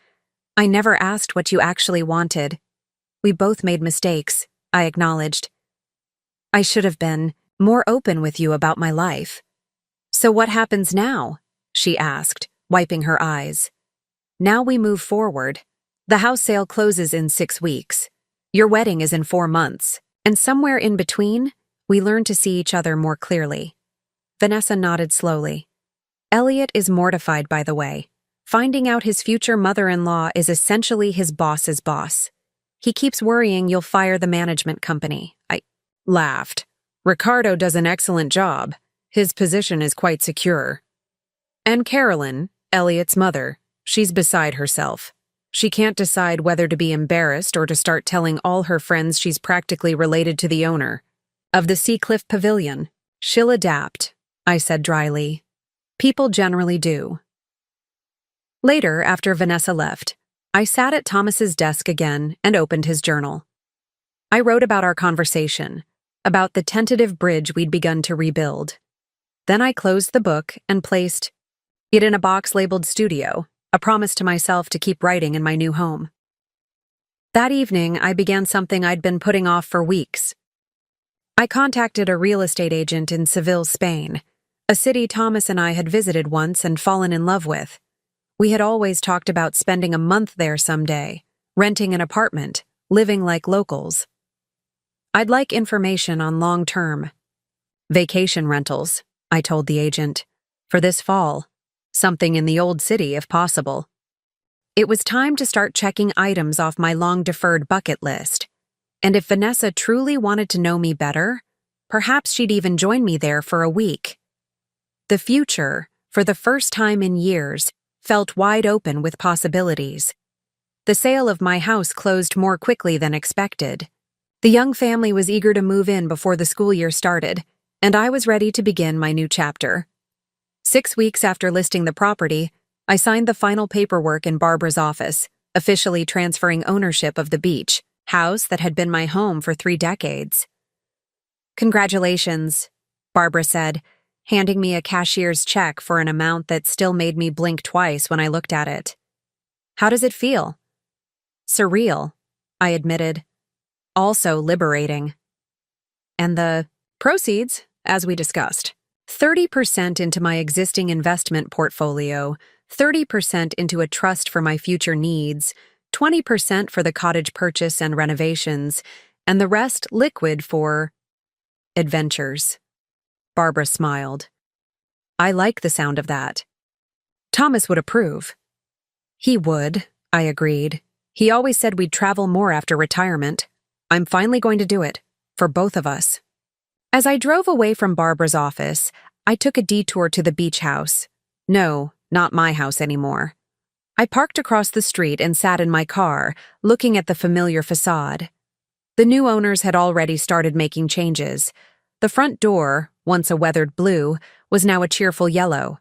I never asked what you actually wanted. We both made mistakes," I acknowledged. "I should have been more open with you about my life." "So what happens now?" she asked, wiping her eyes. "Now we move forward. The house sale closes in 6 weeks. Your wedding is in 4 months, and somewhere in between, we learn to see each other more clearly. Vanessa nodded slowly. Elliot is mortified, by the way. Finding out his future mother-in-law is essentially his boss's boss. He keeps worrying you'll fire the management company. I laughed. Ricardo does an excellent job. His position is quite secure. And Carolyn, Elliot's mother, she's beside herself. She can't decide whether to be embarrassed or to start telling all her friends she's practically related to the owner of the Seacliff Pavilion. She'll adapt, I said dryly. People generally do. Later, after Vanessa left, I sat at Thomas's desk again and opened his journal. I wrote about our conversation, about the tentative bridge we'd begun to rebuild. Then I closed the book and placed it in a box labeled studio, a promise to myself to keep writing in my new home. That evening, I began something I'd been putting off for weeks. I contacted a real estate agent in Seville, Spain, a city Thomas and I had visited once and fallen in love with. We had always talked about spending a month there someday, renting an apartment, living like locals. I'd like information on long-term vacation rentals, I told the agent, for this fall. Something in the old city, if possible. It was time to start checking items off my long-deferred bucket list. And if Vanessa truly wanted to know me better, perhaps she'd even join me there for a week. The future, for the first time in years, felt wide open with possibilities. The sale of my house closed more quickly than expected. The young family was eager to move in before the school year started, and I was ready to begin my new chapter. 6 weeks after listing the property, I signed the final paperwork in Barbara's office, officially transferring ownership of the beach house that had been my home for 3 decades. Congratulations, Barbara said, handing me a cashier's check for an amount that still made me blink twice when I looked at it. How does it feel? Surreal, I admitted. Also liberating. And the proceeds, as we discussed. 30% into my existing investment portfolio, 30% into a trust for my future needs, 20% for the cottage purchase and renovations, and the rest liquid for adventures. Barbara smiled. I like the sound of that. Thomas would approve. He would, I agreed. He always said we'd travel more after retirement. I'm finally going to do it, for both of us. As I drove away from Barbara's office, I took a detour to the beach house. No, not my house anymore. I parked across the street and sat in my car, looking at the familiar facade. The new owners had already started making changes. The front door, once a weathered blue, was now a cheerful yellow.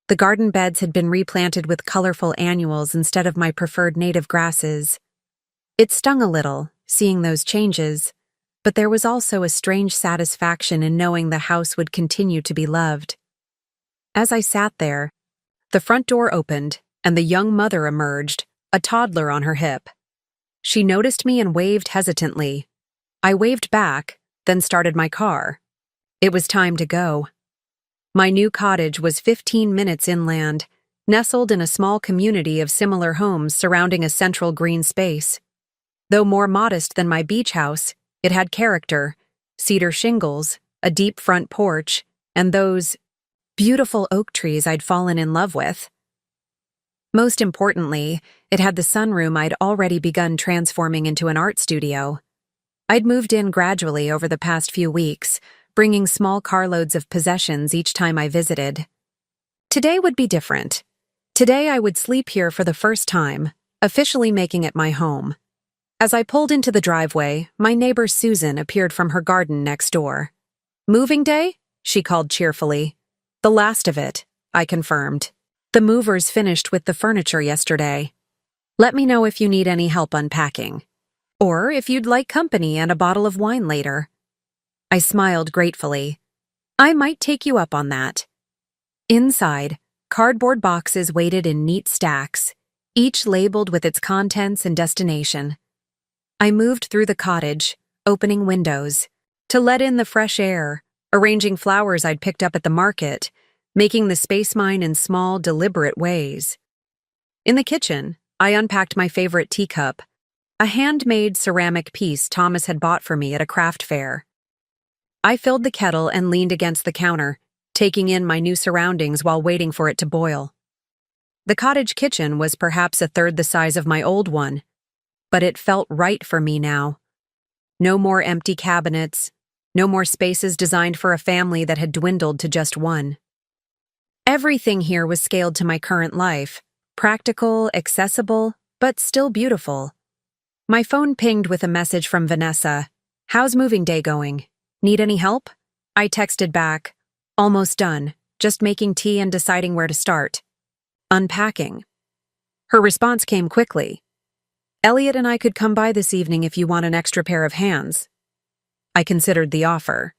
The garden beds had been replanted with colorful annuals instead of my preferred native grasses. It stung a little, seeing those changes, but there was also a strange satisfaction in knowing the house would continue to be loved. As I sat there, the front door opened, and the young mother emerged, a toddler on her hip. She noticed me and waved hesitantly. I waved back, then started my car. It was time to go. My new cottage was 15 minutes inland, nestled in a small community of similar homes surrounding a central green space. Though more modest than my beach house, it had character, cedar shingles, a deep front porch, and those beautiful oak trees I'd fallen in love with. Most importantly, it had the sunroom I'd already begun transforming into an art studio. I'd moved in gradually over the past few weeks, bringing small carloads of possessions each time I visited. Today would be different. Today I would sleep here for the first time, officially making it my home. As I pulled into the driveway, my neighbor Susan appeared from her garden next door. "Moving day?" she called cheerfully. "The last of it," I confirmed. "The movers finished with the furniture yesterday. Let me know if you need any help unpacking. Or if you'd like company and a bottle of wine later." I smiled gratefully. "I might take you up on that." Inside, cardboard boxes waited in neat stacks, each labeled with its contents and destination. I moved through the cottage, opening windows, to let in the fresh air, arranging flowers I'd picked up at the market, making the space mine in small, deliberate ways. In the kitchen, I unpacked my favorite teacup, a handmade ceramic piece Thomas had bought for me at a craft fair. I filled the kettle and leaned against the counter, taking in my new surroundings while waiting for it to boil. The cottage kitchen was perhaps a third the size of my old one, but it felt right for me now. No more empty cabinets, no more spaces designed for a family that had dwindled to just one. Everything here was scaled to my current life, practical, accessible, but still beautiful. My phone pinged with a message from Vanessa. "How's moving day going? Need any help?" I texted back, "Almost done, just making tea and deciding where to start. Unpacking." Her response came quickly. "Elliot and I could come by this evening if you want an extra pair of hands." I considered the offer.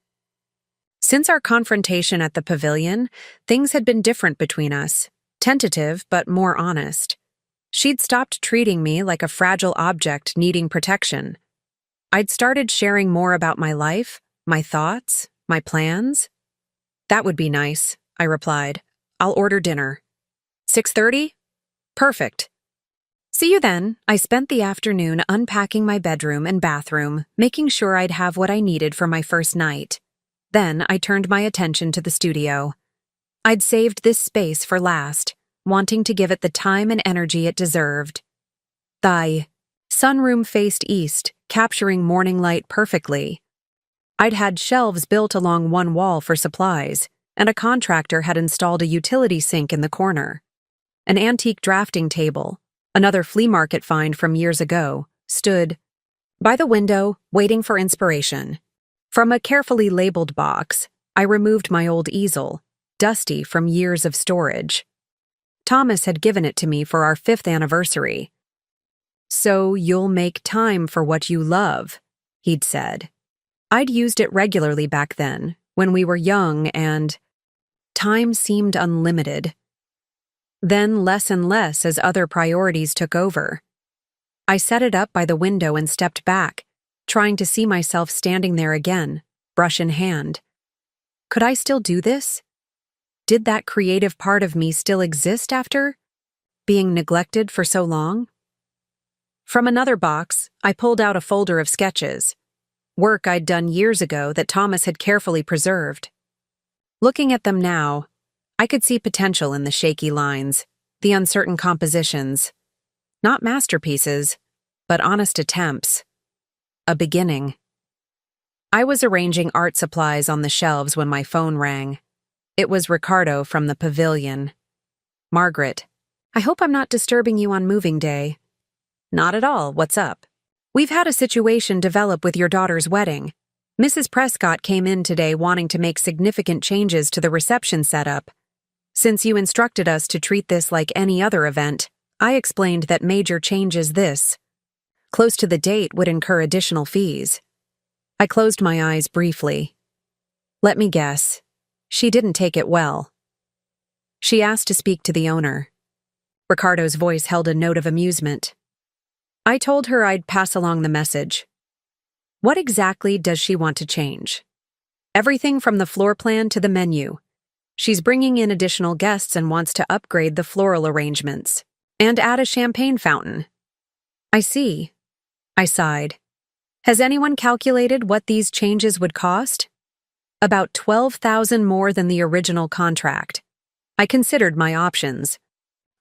Since our confrontation at the pavilion, things had been different between us, tentative but more honest. She'd stopped treating me like a fragile object needing protection. I'd started sharing more about my life, my thoughts, my plans. "That would be nice," I replied. "I'll order dinner." 6:30? Perfect. See you then. I spent the afternoon unpacking my bedroom and bathroom, making sure I'd have what I needed for my first night. Then I turned my attention to the studio. I'd saved this space for last, wanting to give it the time and energy it deserved. The sunroom faced east, capturing morning light perfectly. I'd had shelves built along one wall for supplies, and a contractor had installed a utility sink in the corner. An antique drafting table, another flea market find from years ago, stood by the window, waiting for inspiration. From a carefully labeled box, I removed my old easel, dusty from years of storage. Thomas had given it to me for our 5th anniversary. "So you'll make time for what you love," he'd said. I'd used it regularly back then, when we were young and time seemed unlimited. Then less and less as other priorities took over. I set it up by the window and stepped back, trying to see myself standing there again, brush in hand. Could I still do this? Did that creative part of me still exist after being neglected for so long? From another box, I pulled out a folder of sketches, work I'd done years ago that Thomas had carefully preserved. Looking at them now, I could see potential in the shaky lines, the uncertain compositions. Not masterpieces, but honest attempts. A beginning. I was arranging art supplies on the shelves when my phone rang. It was Ricardo from the pavilion. "Margaret, I hope I'm not disturbing you on moving day." "Not at all, what's up?" "We've had a situation develop with your daughter's wedding. Mrs. Prescott came in today wanting to make significant changes to the reception setup. Since you instructed us to treat this like any other event, I explained that major changes close to the date would incur additional fees." I closed my eyes briefly. Let me guess. She didn't take it well. She asked to speak to the owner. Ricardo's voice held a note of amusement. I told her I'd pass along the message. What exactly does she want to change? Everything from the floor plan to the menu. She's bringing in additional guests and wants to upgrade the floral arrangements and add a champagne fountain. I see. I sighed. Has anyone calculated what these changes would cost? About $12,000 more than the original contract. I considered my options.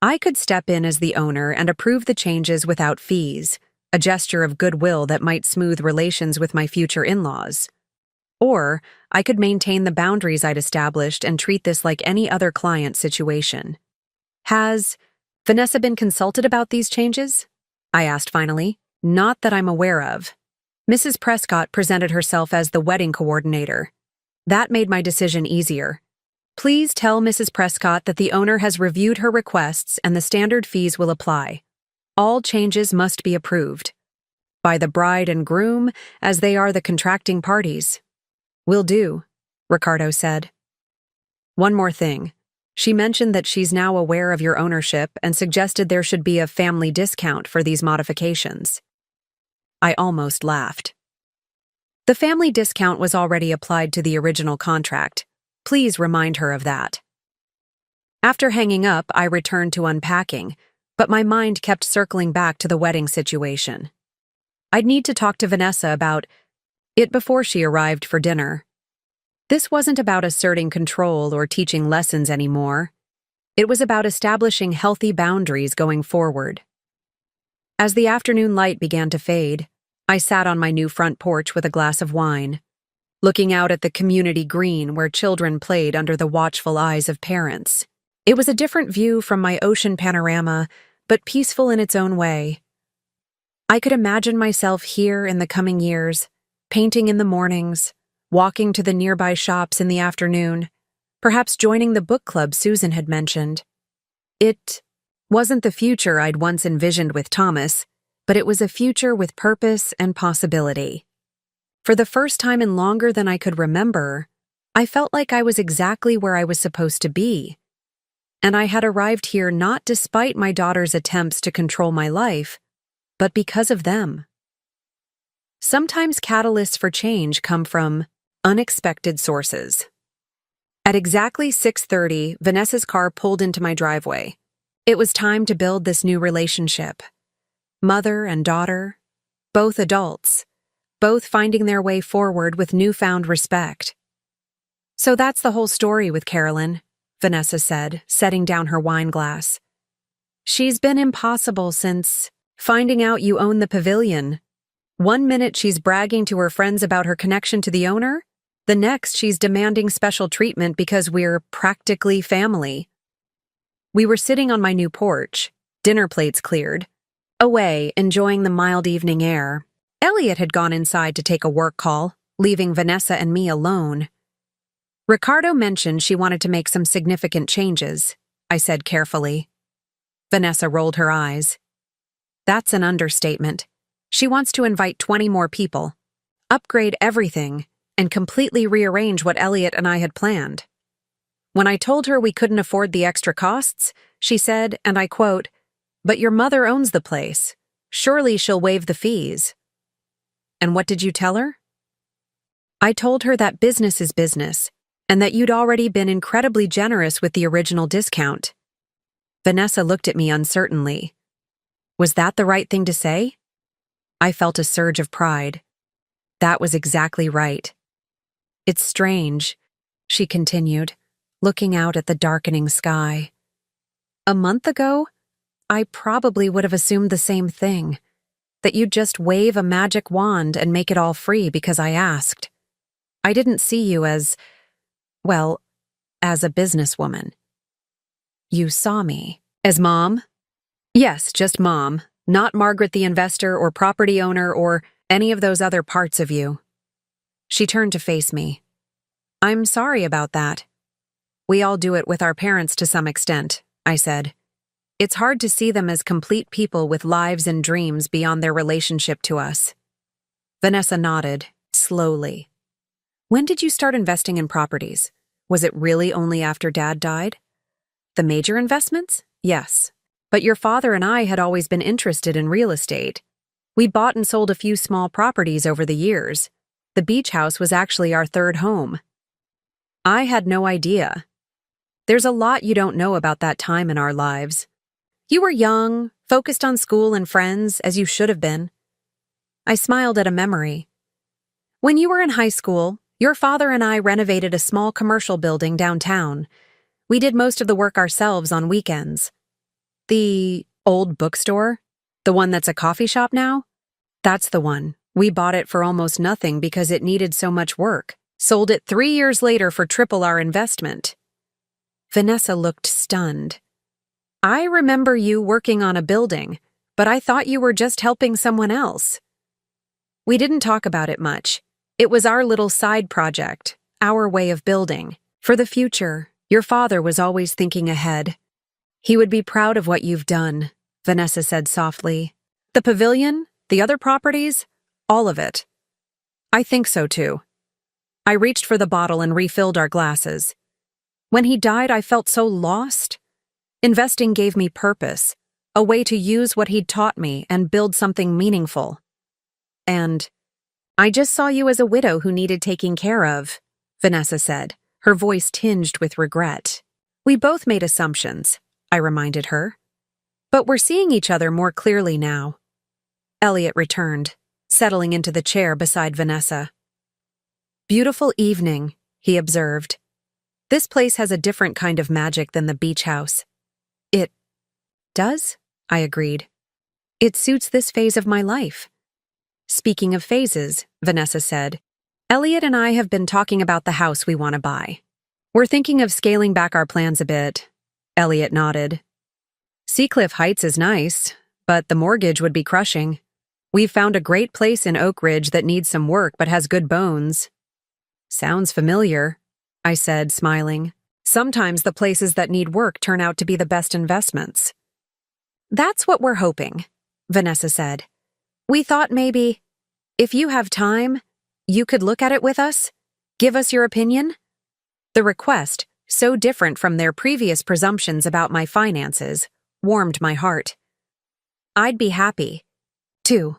I could step in as the owner and approve the changes without fees, a gesture of goodwill that might smooth relations with my future in-laws. Or I could maintain the boundaries I'd established and treat this like any other client situation. Has Vanessa been consulted about these changes? I asked finally. Not that I'm aware of. Mrs. Prescott presented herself as the wedding coordinator. That made my decision easier. Please tell Mrs. Prescott that the owner has reviewed her requests and the standard fees will apply. All changes must be approved by the bride and groom, as they are the contracting parties. Will do, Ricardo said. One more thing. She mentioned that she's now aware of your ownership and suggested there should be a family discount for these modifications. I almost laughed. The family discount was already applied to the original contract. Please remind her of that. After hanging up, I returned to unpacking, but my mind kept circling back to the wedding situation. I'd need to talk to Vanessa about it before she arrived for dinner. This wasn't about asserting control or teaching lessons anymore. It was about establishing healthy boundaries going forward. As the afternoon light began to fade, I sat on my new front porch with a glass of wine, looking out at the community green where children played under the watchful eyes of parents. It was a different view from my ocean panorama, but peaceful in its own way. I could imagine myself here in the coming years, painting in the mornings, walking to the nearby shops in the afternoon, perhaps joining the book club Susan had mentioned. It wasn't the future I'd once envisioned with Thomas, but it was a future with purpose and possibility. For the first time in longer than I could remember, I felt like I was exactly where I was supposed to be. And I had arrived here not despite my daughter's attempts to control my life, but because of them. Sometimes catalysts for change come from unexpected sources. At exactly 6:30, Vanessa's car pulled into my driveway. It was time to build this new relationship. Mother and daughter, both adults, both finding their way forward with newfound respect. So that's the whole story with Carolyn, Vanessa said, setting down her wine glass. She's been impossible since finding out you own the pavilion. One minute she's bragging to her friends about her connection to the owner, the next she's demanding special treatment because we're practically family. We were sitting on my new porch, dinner plates cleared, away enjoying the mild evening air. Elliot had gone inside to take a work call, leaving Vanessa and me alone. Ricardo mentioned she wanted to make some significant changes, I said carefully. Vanessa rolled her eyes. That's an understatement. She wants to invite 20 more people, upgrade everything, and completely rearrange what Elliot and I had planned. When I told her we couldn't afford the extra costs, she said, and I quote, "But your mother owns the place. Surely she'll waive the fees." And what did you tell her? I told her that business is business, and that you'd already been incredibly generous with the original discount. Vanessa looked at me uncertainly. Was that the right thing to say? I felt a surge of pride. That was exactly right. It's strange, she continued, looking out at the darkening sky. A month ago, I probably would have assumed the same thing, that you'd just wave a magic wand and make it all free because I asked. I didn't see you as, well, as a businesswoman. You saw me as Mom? Yes, just Mom, not Margaret the investor or property owner or any of those other parts of you. She turned to face me. I'm sorry about that. We all do it with our parents to some extent, I said. It's hard to see them as complete people with lives and dreams beyond their relationship to us. Vanessa nodded, slowly. When did you start investing in properties? Was it really only after Dad died? The major investments? Yes. But your father and I had always been interested in real estate. We bought and sold a few small properties over the years. The beach house was actually our third home. I had no idea. There's a lot you don't know about that time in our lives. You were young, focused on school and friends, as you should have been. I smiled at a memory. When you were in high school, your father and I renovated a small commercial building downtown. We did most of the work ourselves on weekends. The old bookstore? The one that's a coffee shop now? That's the one. We bought it for almost nothing because it needed so much work. Sold it 3 years later for triple our investment. Vanessa looked stunned. I remember you working on a building, but I thought you were just helping someone else. We didn't talk about it much. It was our little side project, our way of building. For the future, your father was always thinking ahead. He would be proud of what you've done, Vanessa said softly. The pavilion, the other properties, all of it. I think so too. I reached for the bottle and refilled our glasses. When he died, I felt so lost. Investing gave me purpose, a way to use what he'd taught me and build something meaningful. And I just saw you as a widow who needed taking care of, Vanessa said, her voice tinged with regret. We both made assumptions, I reminded her. But we're seeing each other more clearly now. Elliot returned. settling into the chair beside Vanessa. "Beautiful evening," he observed. "This place has a different kind of magic than the beach house." "It does?" I agreed. "It suits this phase of my life." "Speaking of phases," Vanessa said, "Elliot and I have been talking about the house we want to buy. We're thinking of scaling back our plans a bit." Elliot nodded. "Seacliff Heights is nice, but the mortgage would be crushing. We've found a great place in Oak Ridge that needs some work but has good bones." "Sounds familiar," I said, smiling. "Sometimes the places that need work turn out to be the best investments." "That's what we're hoping," Vanessa said. "We thought maybe, if you have time, you could look at it with us, give us your opinion." The request, so different from their previous presumptions about my finances, warmed my heart. "I'd be happy, too."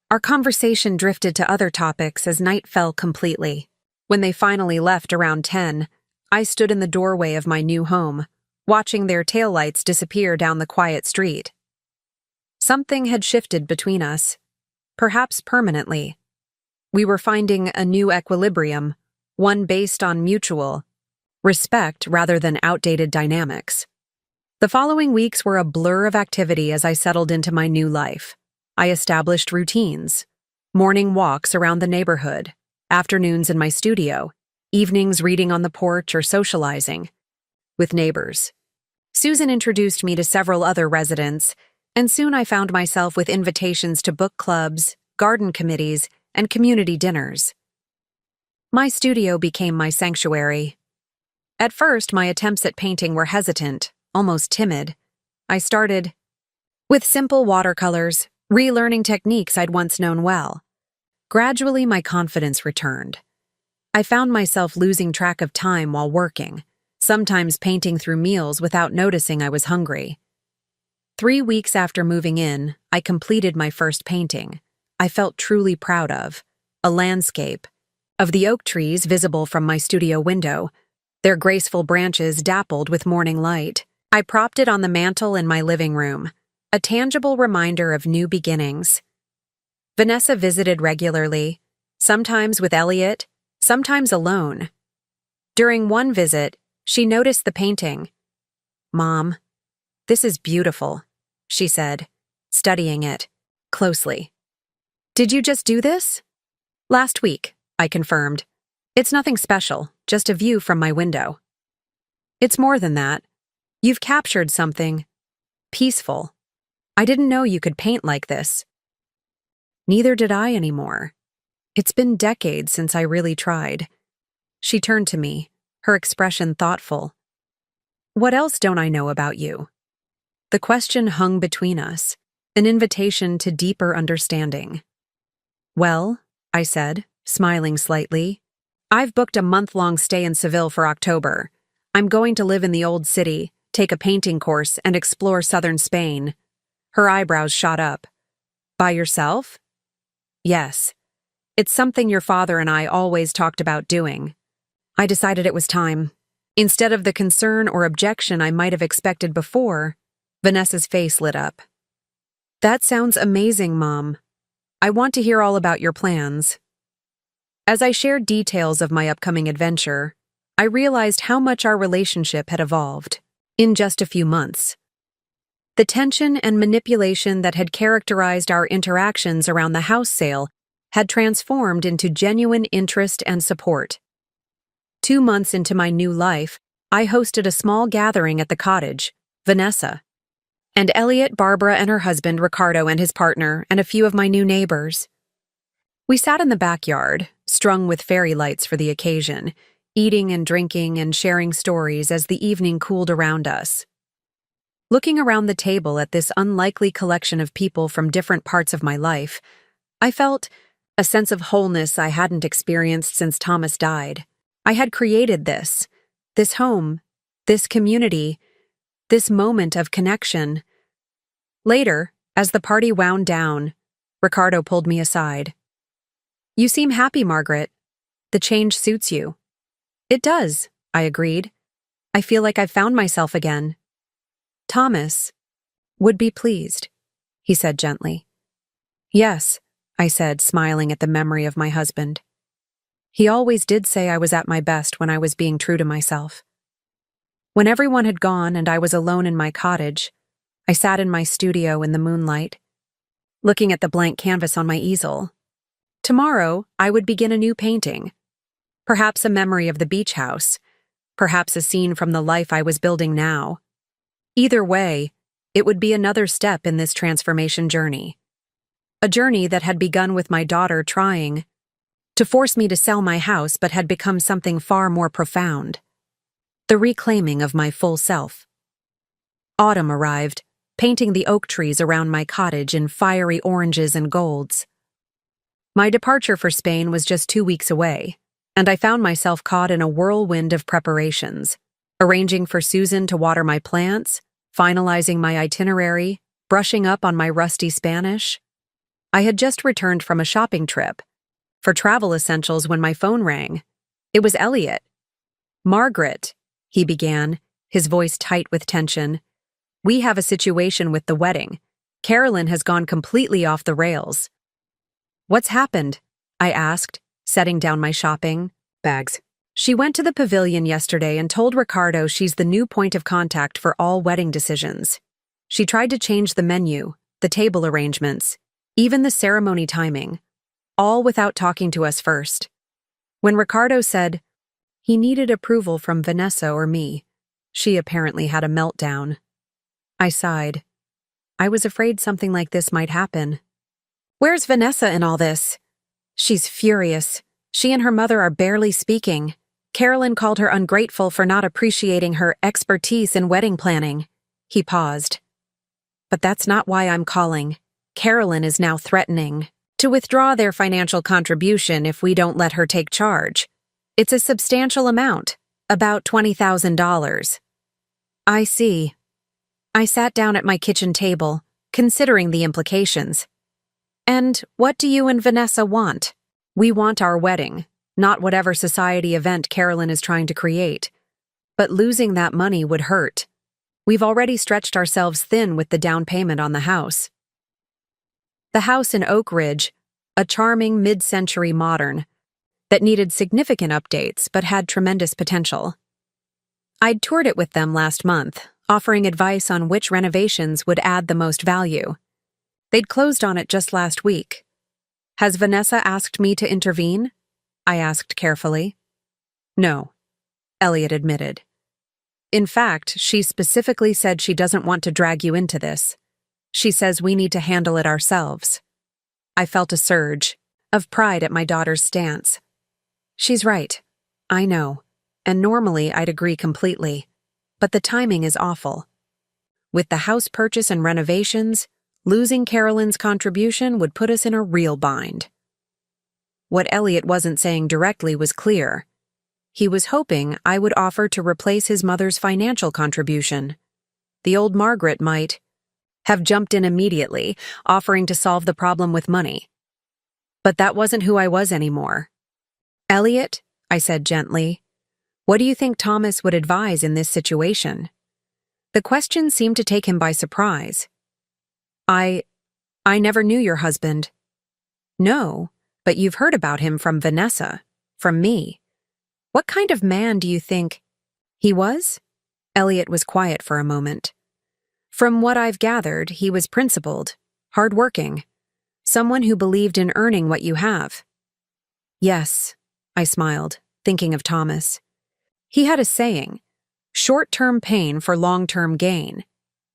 Our conversation drifted to other topics as night fell completely. When they finally left around 10, I stood in the doorway of my new home, watching their taillights disappear down the quiet street. Something had shifted between us, perhaps permanently. We were finding a new equilibrium, one based on mutual respect rather than outdated dynamics. The following weeks were a blur of activity as I settled into my new life. I established routines: morning walks around the neighborhood, afternoons in my studio, evenings reading on the porch or socializing with neighbors. Susan introduced me to several other residents, and soon I found myself with invitations to book clubs, garden committees, and community dinners. My studio became my sanctuary. At first, my attempts at painting were hesitant, almost timid. I started with simple watercolors, relearning techniques I'd once known well. Gradually, my confidence returned. I found myself losing track of time while working, sometimes painting through meals without noticing I was hungry. 3 weeks after moving in, I completed my first painting I felt truly proud of, a landscape of the oak trees visible from my studio window, their graceful branches dappled with morning light. I propped it on the mantel in my living room, a tangible reminder of new beginnings. Vanessa visited regularly, sometimes with Elliot, sometimes alone. During one visit, she noticed the painting. "Mom, this is beautiful," she said, studying it closely. "Did you just do this?" "Last week," I confirmed. "It's nothing special, just a view from my window." "It's more than that. You've captured something peaceful. I didn't know you could paint like this." Neither did I anymore. It's been decades since I really tried. She turned to me, her expression thoughtful. "What else don't I know about you?" The question hung between us, an invitation to deeper understanding. "Well," I said, smiling slightly, "I've booked a month-long stay in Seville for October. I'm going to live in the old city, take a painting course, and explore southern Spain." Her eyebrows shot up. "By yourself?" "Yes. It's something your father and I always talked about doing." I decided it was time. Instead of the concern or objection I might have expected before, Vanessa's face lit up. "That sounds amazing, Mom. I want to hear all about your plans." As I shared details of my upcoming adventure, I realized how much our relationship had evolved in just a few months. The tension and manipulation that had characterized our interactions around the house sale had transformed into genuine interest and support. 2 months into my new life, I hosted a small gathering at the cottage, Vanessa, and Elliot, Barbara, and her husband, Ricardo, and his partner, and a few of my new neighbors. We sat in the backyard, strung with fairy lights for the occasion, eating and drinking and sharing stories as the evening cooled around us. Looking around the table at this unlikely collection of people from different parts of my life, I felt a sense of wholeness I hadn't experienced since Thomas died. I had created this home, this community, this moment of connection. Later, as the party wound down, Ricardo pulled me aside. "You seem happy, Margaret. The change suits you." "It does," I agreed. "I feel like I've found myself again." "Thomas would be pleased," he said gently. "Yes, I said, smiling at the memory of my husband. He always did say I was at my best when I was being true to myself. When everyone had gone and I was alone in my cottage, I sat in my studio in the moonlight, looking at the blank canvas on my easel. Tomorrow, I would begin a new painting. Perhaps a memory of the beach house, perhaps a scene from the life I was building now. Either way, it would be another step in this transformation journey. A journey that had begun with my daughter trying to force me to sell my house but had become something far more profound. The reclaiming of my full self. Autumn arrived, painting the oak trees around my cottage in fiery oranges and golds. My departure for Spain was just 2 weeks away, and I found myself caught in a whirlwind of preparations, arranging for Susan to water my plants, finalizing my itinerary, brushing up on my rusty Spanish. I had just returned from a shopping trip for travel essentials when my phone rang. It was Elliot. "Margaret," he began, his voice tight with tension. "We have a situation with the wedding. Carolyn has gone completely off the rails." "What's happened?" I asked, setting down my shopping bags. "She went to the pavilion yesterday and told Ricardo she's the new point of contact for all wedding decisions. She tried to change the menu, the table arrangements, even the ceremony timing, all without talking to us first. When Ricardo said he needed approval from Vanessa or me, she apparently had a meltdown." I sighed. I was afraid something like this might happen. "Where's Vanessa in all this?" "She's furious. She and her mother are barely speaking. Carolyn called her ungrateful for not appreciating her expertise in wedding planning." He paused. "But that's not why I'm calling. Carolyn is now threatening to withdraw their financial contribution if we don't let her take charge. It's a substantial amount, about $20,000. "I see." I sat down at my kitchen table, considering the implications. "And what do you and Vanessa want?" "We want our wedding, not whatever society event Carolyn is trying to create. But losing that money would hurt. We've already stretched ourselves thin with the down payment on the house." The house in Oak Ridge, a charming mid-century modern, that needed significant updates but had tremendous potential. I'd toured it with them last month, offering advice on which renovations would add the most value. They'd closed on it just last week. "Has Vanessa asked me to intervene?" I asked carefully. "No," Elliot admitted. "In fact, she specifically said she doesn't want to drag you into this. She says we need to handle it ourselves." I felt a surge of pride at my daughter's stance. She's right. I know. And normally I'd agree completely. But the timing is awful. With the house purchase and renovations, losing Carolyn's contribution would put us in a real bind. What Elliot wasn't saying directly was clear. He was hoping I would offer to replace his mother's financial contribution. The old Margaret might have jumped in immediately, offering to solve the problem with money. But that wasn't who I was anymore. "Elliot," I said gently, "what do you think Thomas would advise in this situation?" The question seemed to take him by surprise. I never knew your husband." "No, but you've heard about him from Vanessa, from me. What kind of man do you think he was?" Elliot was quiet for a moment. "From what I've gathered, he was principled, hardworking, someone who believed in earning what you have." "Yes," I smiled, thinking of Thomas. He had a saying, short-term pain for long-term gain.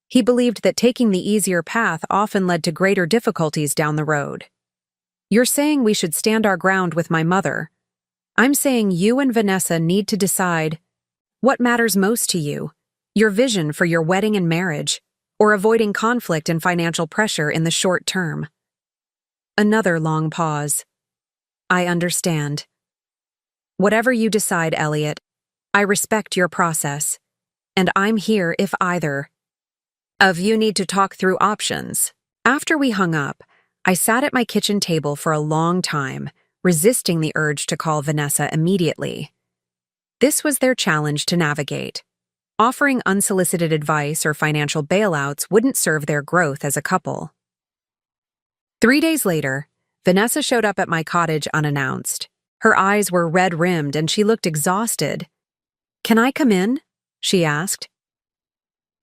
He believed that taking the easier path often led to greater difficulties down the road. "You're saying we should stand our ground with my mother. I'm saying you and Vanessa need to decide what matters most to you, your vision for your wedding and marriage, or avoiding conflict and financial pressure in the short term." Another long pause. "I understand. Whatever you decide, Elliot, I respect your process, and I'm here if either of you need to talk through options." After we hung up, I sat at my kitchen table for a long time, resisting the urge to call Vanessa immediately. This was their challenge to navigate. Offering unsolicited advice or financial bailouts wouldn't serve their growth as a couple. 3 days later, Vanessa showed up at my cottage unannounced. Her eyes were red-rimmed and she looked exhausted. "Can I come in?" she asked.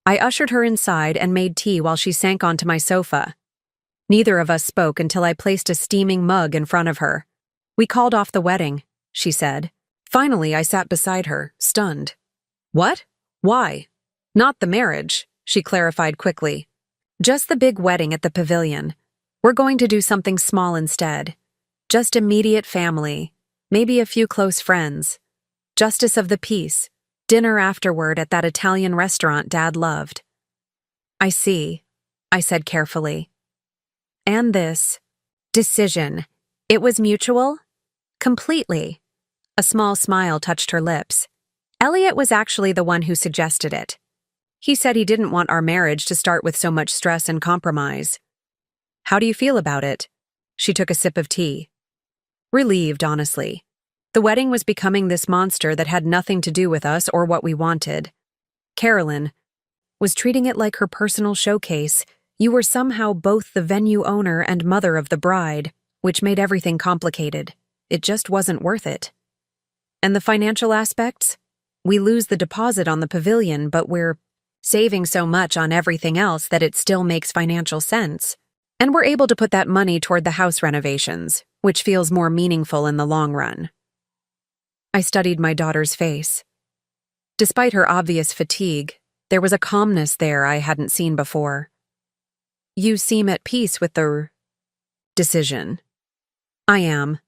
I ushered her inside and made tea while she sank onto my sofa. Neither of us spoke until I placed a steaming mug in front of her. "We called off the wedding," she said. Finally, I sat beside her, stunned. "What? Why?" "Not the marriage," she clarified quickly. "Just the big wedding at the pavilion. We're going to do something small instead. Just immediate family, maybe a few close friends. Justice of the peace, dinner afterward at that Italian restaurant Dad loved." "I see," I said carefully. "And this decision, it was mutual?" "Completely." A small smile touched her lips. "Elliot was actually the one who suggested it. He said he didn't want our marriage to start with so much stress and compromise." "How do you feel about it?" She took a sip of tea. "Relieved, honestly. The wedding was becoming this monster that had nothing to do with us or what we wanted. Carolyn was treating it like her personal showcase. You were somehow both the venue owner and mother of the bride, which made everything complicated. It just wasn't worth it. And the financial aspects? We lose the deposit on the pavilion, but we're saving so much on everything else that it still makes financial sense. And we're able to put that money toward the house renovations, which feels more meaningful in the long run." I studied my daughter's face. Despite her obvious fatigue, there was a calmness there I hadn't seen before. "You seem at peace with the decision." "I am.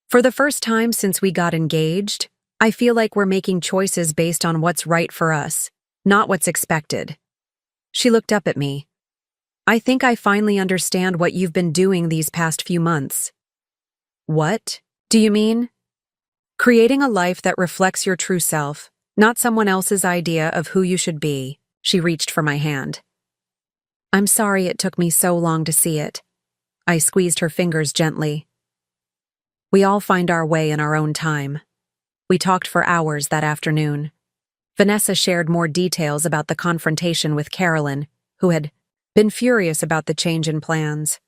For the first time since we got engaged, I feel like we're making choices based on what's right for us, not what's expected." She looked up at me. "I think I finally understand what you've been doing these past few months." "What do you mean?" "Creating a life that reflects your true self, not someone else's idea of who you should be." She reached for my hand. "I'm sorry it took me so long to see it." I squeezed her fingers gently. "We all find our way in our own time." We talked for hours that afternoon. Vanessa shared more details about the confrontation with Carolyn, who had been furious about the change in plans.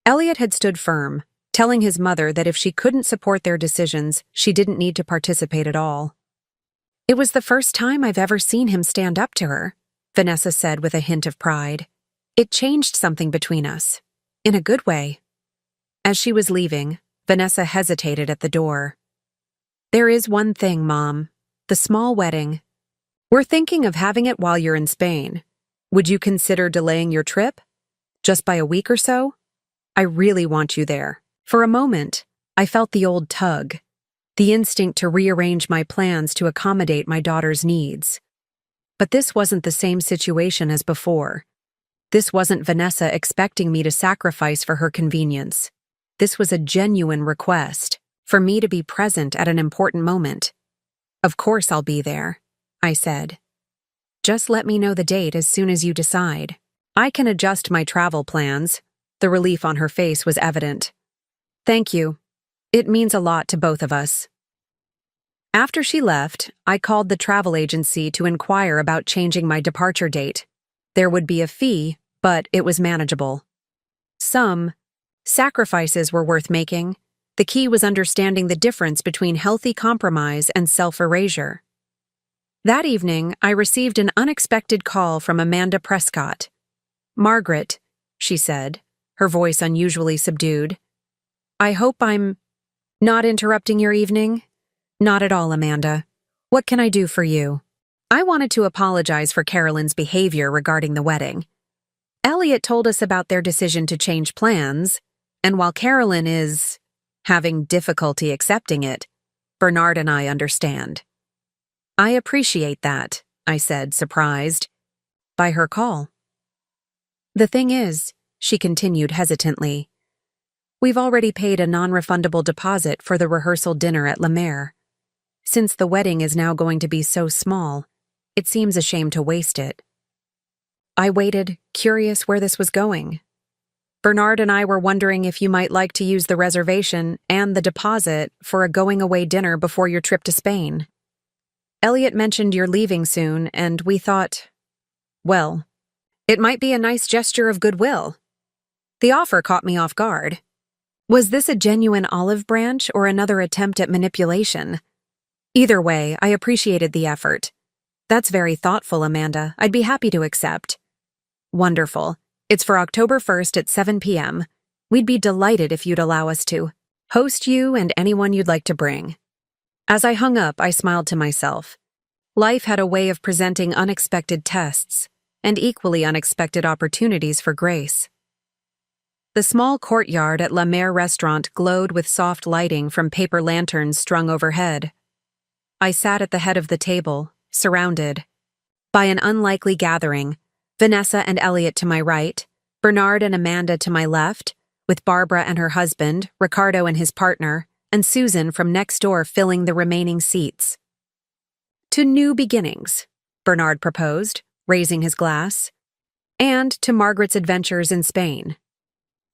Elliot had stood firm, telling his mother that if she couldn't support their decisions, she didn't need to participate at all. "It was the first time I've ever seen him stand up to her," Vanessa said with a hint of pride. "It changed something between us, in a good way." As she was leaving, Vanessa hesitated at the door. "There is one thing, Mom. The small wedding. We're thinking of having it while you're in Spain. Would you consider delaying your trip? Just by a week or so? I really want you there." For a moment, I felt the old tug, the instinct to rearrange my plans to accommodate my daughter's needs. But this wasn't the same situation as before. This wasn't Vanessa expecting me to sacrifice for her convenience. This was a genuine request, for me to be present at an important moment. "Of course I'll be there," I said. "Just let me know the date as soon as you decide. I can adjust my travel plans." The relief on her face was evident. "Thank you. It means a lot to both of us." After she left, I called the travel agency to inquire about changing my departure date. There would be a fee, but it was manageable. Some sacrifices were worth making. The key was understanding the difference between healthy compromise and self-erasure. That evening, I received an unexpected call from Amanda Prescott. "Margaret," she said, her voice unusually subdued. "I hope I'm not interrupting your evening?" "Not at all, Amanda. What can I do for you?" I wanted to apologize for Carolyn's behavior regarding the wedding. Elliot told us about their decision to change plans, and while Carolyn is having difficulty accepting it, Bernard and I understand. "I appreciate that," I said, surprised by her call. "The thing is," she continued hesitantly, "we've already paid a non-refundable deposit for the rehearsal dinner at La Mer. Since the wedding is now going to be so small, it seems a shame to waste it." I waited, curious where this was going. "Bernard and I were wondering if you might like to use the reservation and the deposit for a going-away dinner before your trip to Spain. Elliot mentioned you're leaving soon, and we thought, well, it might be a nice gesture of goodwill." The offer caught me off guard. Was this a genuine olive branch or another attempt at manipulation? Either way, I appreciated the effort. That's very thoughtful, Amanda. I'd be happy to accept. Wonderful. It's for October 1st at 7 p.m. We'd be delighted if you'd allow us to host you and anyone you'd like to bring. As I hung up, I smiled to myself. Life had a way of presenting unexpected tests and equally unexpected opportunities for grace. The small courtyard at La Mer restaurant glowed with soft lighting from paper lanterns strung overhead. I sat at the head of the table, surrounded by an unlikely gathering, Vanessa and Elliot to my right, Bernard and Amanda to my left, with Barbara and her husband, Ricardo and his partner, and Susan from next door filling the remaining seats. To new beginnings, Bernard proposed, raising his glass, and to Margaret's adventures in Spain.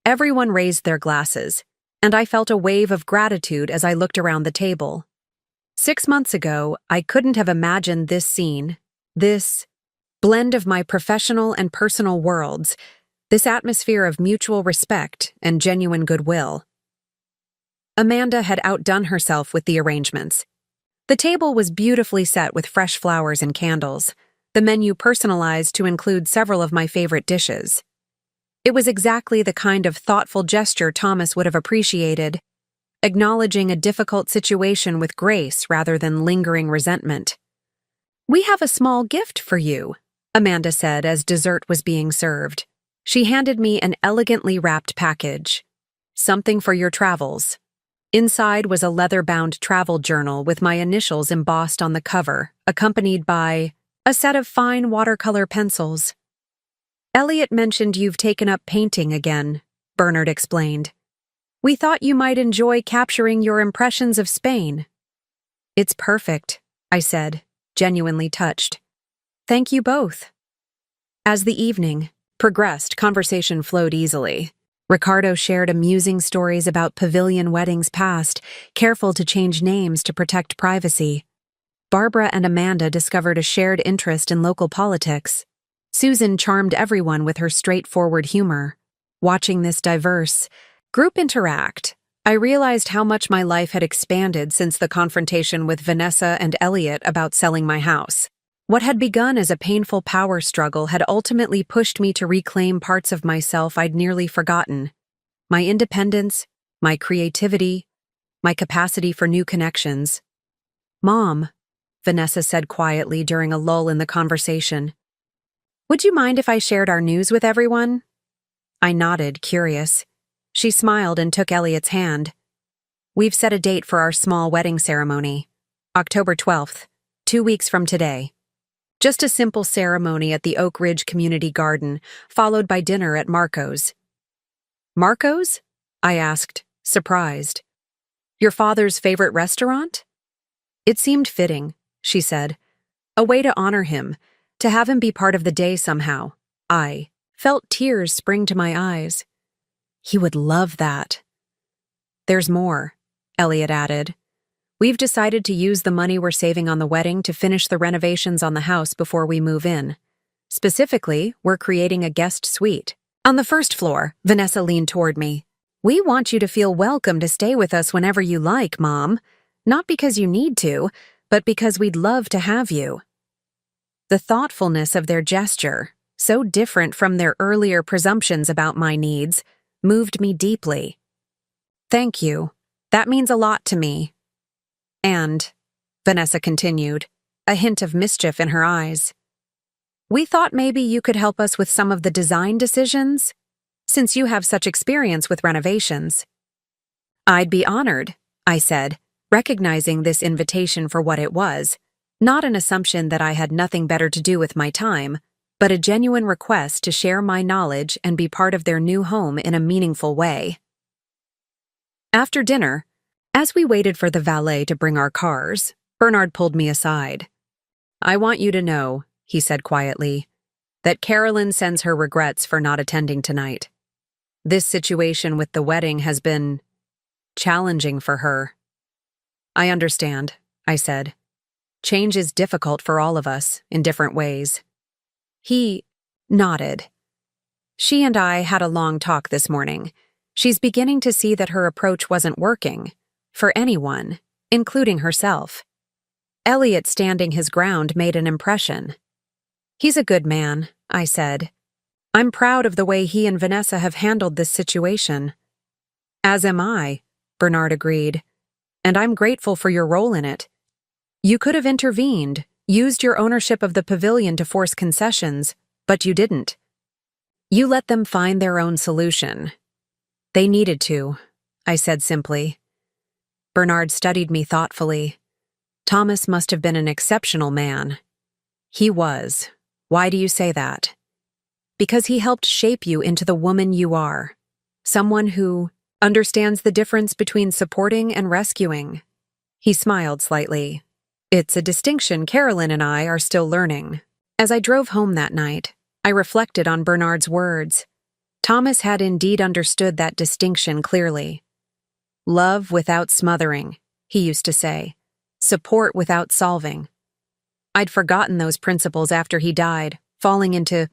Everyone raised their glasses, and I felt a wave of gratitude as I looked around the table. 6 months ago, I couldn't have imagined this scene, this blend of my professional and personal worlds, this atmosphere of mutual respect and genuine goodwill. Amanda had outdone herself with the arrangements. The table was beautifully set with fresh flowers and candles, the menu personalized to include several of my favorite dishes. It was exactly the kind of thoughtful gesture Thomas would have appreciated, acknowledging a difficult situation with grace rather than lingering resentment. "We have a small gift for you," Amanda said as dessert was being served. She handed me an elegantly wrapped package. "Something for your travels." Inside was a leather-bound travel journal with my initials embossed on the cover, accompanied by a set of fine watercolor pencils. "Elliot mentioned you've taken up painting again," Bernard explained. "We thought you might enjoy capturing your impressions of Spain." "It's perfect," I said, genuinely touched. "Thank you both." As the evening progressed, conversation flowed easily. Ricardo shared amusing stories about pavilion weddings past, careful to change names to protect privacy. Barbara and Amanda discovered a shared interest in local politics. Susan charmed everyone with her straightforward humor. Watching this diverse group interact, I realized how much my life had expanded since the confrontation with Vanessa and Elliot about selling my house. What had begun as a painful power struggle had ultimately pushed me to reclaim parts of myself I'd nearly forgotten. My independence, my creativity, my capacity for new connections. "Mom," Vanessa said quietly during a lull in the conversation, "would you mind if I shared our news with everyone?" I nodded, curious. She smiled and took Elliot's hand. "We've set a date for our small wedding ceremony. October 12th, 2 weeks from today. Just a simple ceremony at the Oak Ridge Community Garden, followed by dinner at Marco's." "Marco's?" I asked, surprised. "Your father's favorite restaurant?" "It seemed fitting," she said. "A way to honor him, to have him be part of the day somehow." I felt tears spring to my eyes. "He would love that." "There's more," Elliot added. "We've decided to use the money we're saving on the wedding to finish the renovations on the house before we move in. Specifically, we're creating a guest suite. On the first floor," Vanessa leaned toward me. "We want you to feel welcome to stay with us whenever you like, Mom. Not because you need to, but because we'd love to have you." The thoughtfulness of their gesture, so different from their earlier presumptions about my needs, moved me deeply. "Thank you. That means a lot to me." "And," Vanessa continued, a hint of mischief in her eyes, "we thought maybe you could help us with some of the design decisions, since you have such experience with renovations." "I'd be honored," I said, recognizing this invitation for what it was, not an assumption that I had nothing better to do with my time, but a genuine request to share my knowledge and be part of their new home in a meaningful way. After dinner, as we waited for the valet to bring our cars, Bernard pulled me aside. "I want you to know," he said quietly, "that Carolyn sends her regrets for not attending tonight. This situation with the wedding has been challenging for her." "I understand," I said. "Change is difficult for all of us, in different ways." He nodded. "She and I had a long talk this morning. She's beginning to see that her approach wasn't working, for anyone, including herself. Elliot standing his ground made an impression. "He's a good man," I said. "I'm proud of the way he and Vanessa have handled this situation." "As am I," Bernard agreed. "And I'm grateful for your role in it. You could have intervened, used your ownership of the pavilion to force concessions, but you didn't. You let them find their own solution." "They needed to," I said simply. Bernard studied me thoughtfully. "Thomas must have been an exceptional man." "He was. Why do you say that?" "Because he helped shape you into the woman you are. Someone who understands the difference between supporting and rescuing." He smiled slightly. "It's a distinction Carolyn and I are still learning." As I drove home that night, I reflected on Bernard's words. Thomas had indeed understood that distinction clearly. "Love without smothering," he used to say. "Support without solving." I'd forgotten those principles after he died, falling into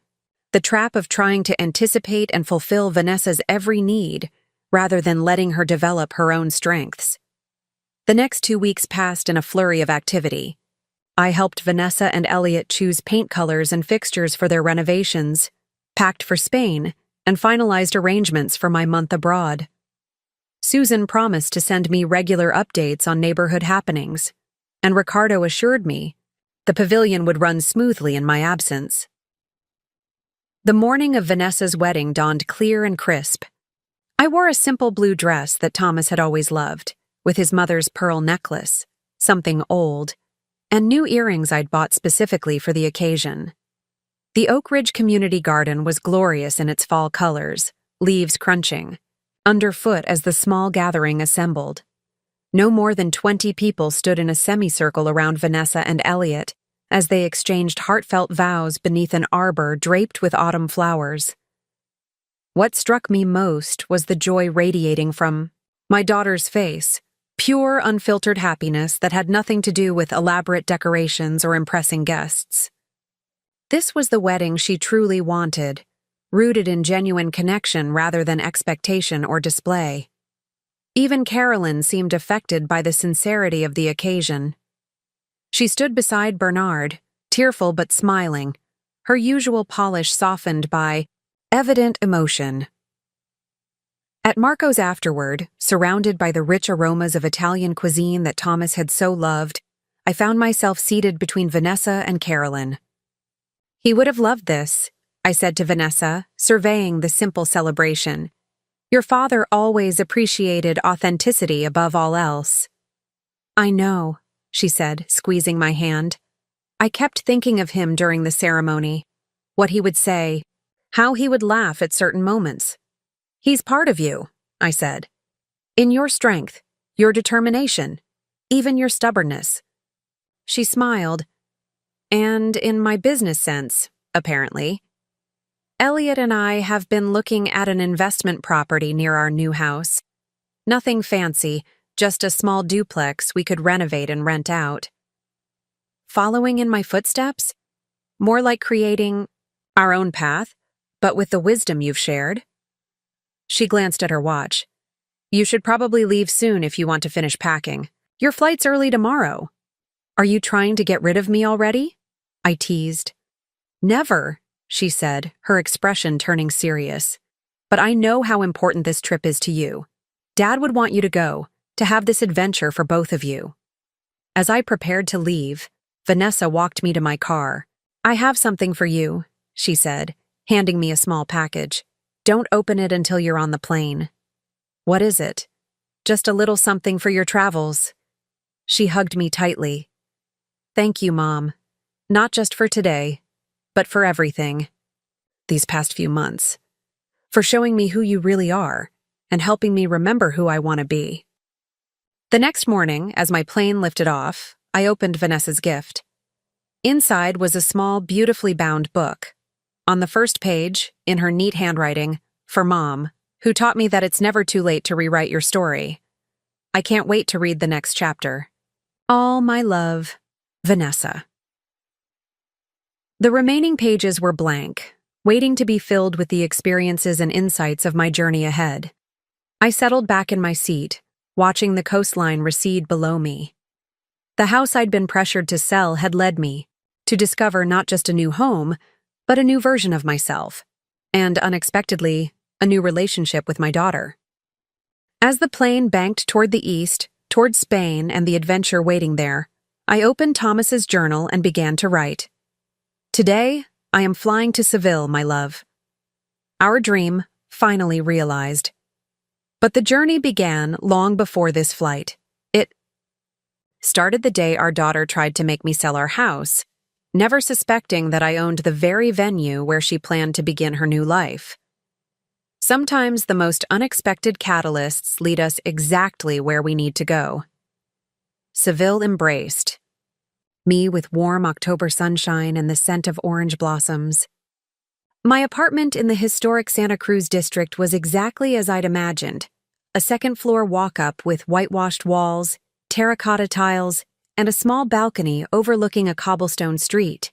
the trap of trying to anticipate and fulfill Vanessa's every need, rather than letting her develop her own strengths. The next 2 weeks passed in a flurry of activity. I helped Vanessa and Elliot choose paint colors and fixtures for their renovations, packed for Spain, and finalized arrangements for my month abroad. Susan promised to send me regular updates on neighborhood happenings, and Ricardo assured me the pavilion would run smoothly in my absence. The morning of Vanessa's wedding dawned clear and crisp. I wore a simple blue dress that Thomas had always loved, with his mother's pearl necklace, something old, and new earrings I'd bought specifically for the occasion. The Oak Ridge Community Garden was glorious in its fall colors, leaves crunching underfoot as the small gathering assembled. No more than 20 people stood in a semicircle around Vanessa and Elliot as they exchanged heartfelt vows beneath an arbor draped with autumn flowers. What struck me most was the joy radiating from my daughter's face, pure, unfiltered happiness that had nothing to do with elaborate decorations or impressing guests. This was the wedding she truly wanted, rooted in genuine connection rather than expectation or display. Even Carolyn seemed affected by the sincerity of the occasion. She stood beside Bernard, tearful but smiling, her usual polish softened by evident emotion. At Marco's afterward, surrounded by the rich aromas of Italian cuisine that Thomas had so loved, I found myself seated between Vanessa and Carolyn. "He would have loved this," I said to Vanessa, surveying the simple celebration. "Your father always appreciated authenticity above all else." "I know," she said, squeezing my hand. "I kept thinking of him during the ceremony, what he would say, how he would laugh at certain moments. He's part of you," I said. "In your strength, your determination, even your stubbornness." She smiled. "And in my business sense, apparently. Elliot and I have been looking at an investment property near our new house. Nothing fancy, just a small duplex we could renovate and rent out." "Following in my footsteps? More like creating our own path, but with the wisdom you've shared?" She glanced at her watch. "You should probably leave soon if you want to finish packing. Your flight's early tomorrow." "Are you trying to get rid of me already?" I teased. "Never," she said, her expression turning serious. "But I know how important this trip is to you. Dad would want you to go, to have this adventure for both of you." As I prepared to leave, Vanessa walked me to my car. "I have something for you," she said, handing me a small package. "Don't open it until you're on the plane." "What is it?" "Just a little something for your travels." She hugged me tightly. "Thank you, Mom. Not just for today, but for everything. These past few months. For showing me who you really are, and helping me remember who I want to be." The next morning, as my plane lifted off, I opened Vanessa's gift. Inside was a small, beautifully bound book. On the first page, in her neat handwriting, "For Mom, who taught me that it's never too late to rewrite your story. I can't wait to read the next chapter. All my love, Vanessa." The remaining pages were blank, waiting to be filled with the experiences and insights of my journey ahead. I settled back in my seat, watching the coastline recede below me. The house I'd been pressured to sell had led me to discover not just a new home, but a new version of myself, and unexpectedly, a new relationship with my daughter. As the plane banked toward the east, toward Spain and the adventure waiting there, I opened Thomas's journal and began to write. Today, I am flying to Seville, my love. Our dream finally realized. But the journey began long before this flight. It started the day our daughter tried to make me sell our house, never suspecting that I owned the very venue where she planned to begin her new life. Sometimes the most unexpected catalysts lead us exactly where we need to go. Seville embraced me with warm October sunshine and the scent of orange blossoms. My apartment in the historic Santa Cruz district was exactly as I'd imagined, a second-floor walk-up with whitewashed walls, terracotta tiles, and a small balcony overlooking a cobblestone street.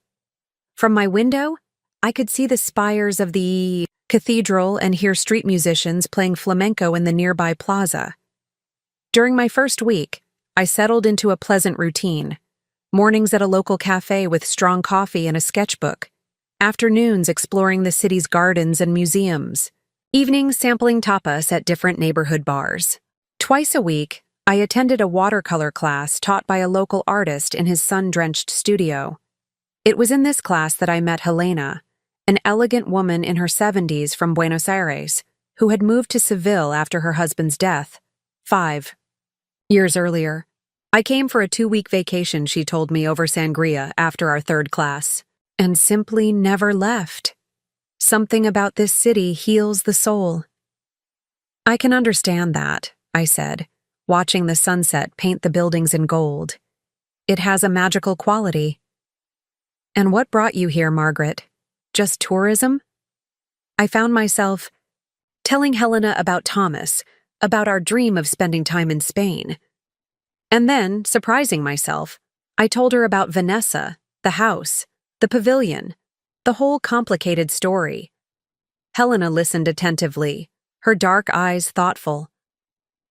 From my window, I could see the spires of the cathedral and hear street musicians playing flamenco in the nearby plaza. During my first week, I settled into a pleasant routine. Mornings at a local cafe with strong coffee and a sketchbook, afternoons exploring the city's gardens and museums, evenings sampling tapas at different neighborhood bars. Twice a week, I attended a watercolor class taught by a local artist in his sun-drenched studio. It was in this class that I met Helena, an elegant woman in her 70s from Buenos Aires, who had moved to Seville after her husband's death, 5 years earlier. I came for a 2-week vacation, she told me over sangria after our third class, and simply never left. Something about this city heals the soul. I can understand that, I said, watching the sunset paint the buildings in gold. It has a magical quality. And what brought you here, Margaret? Just tourism? I found myself telling Helena about Thomas, about our dream of spending time in Spain. And then, surprising myself, I told her about Vanessa, the house, the pavilion, the whole complicated story. Helena listened attentively, her dark eyes thoughtful.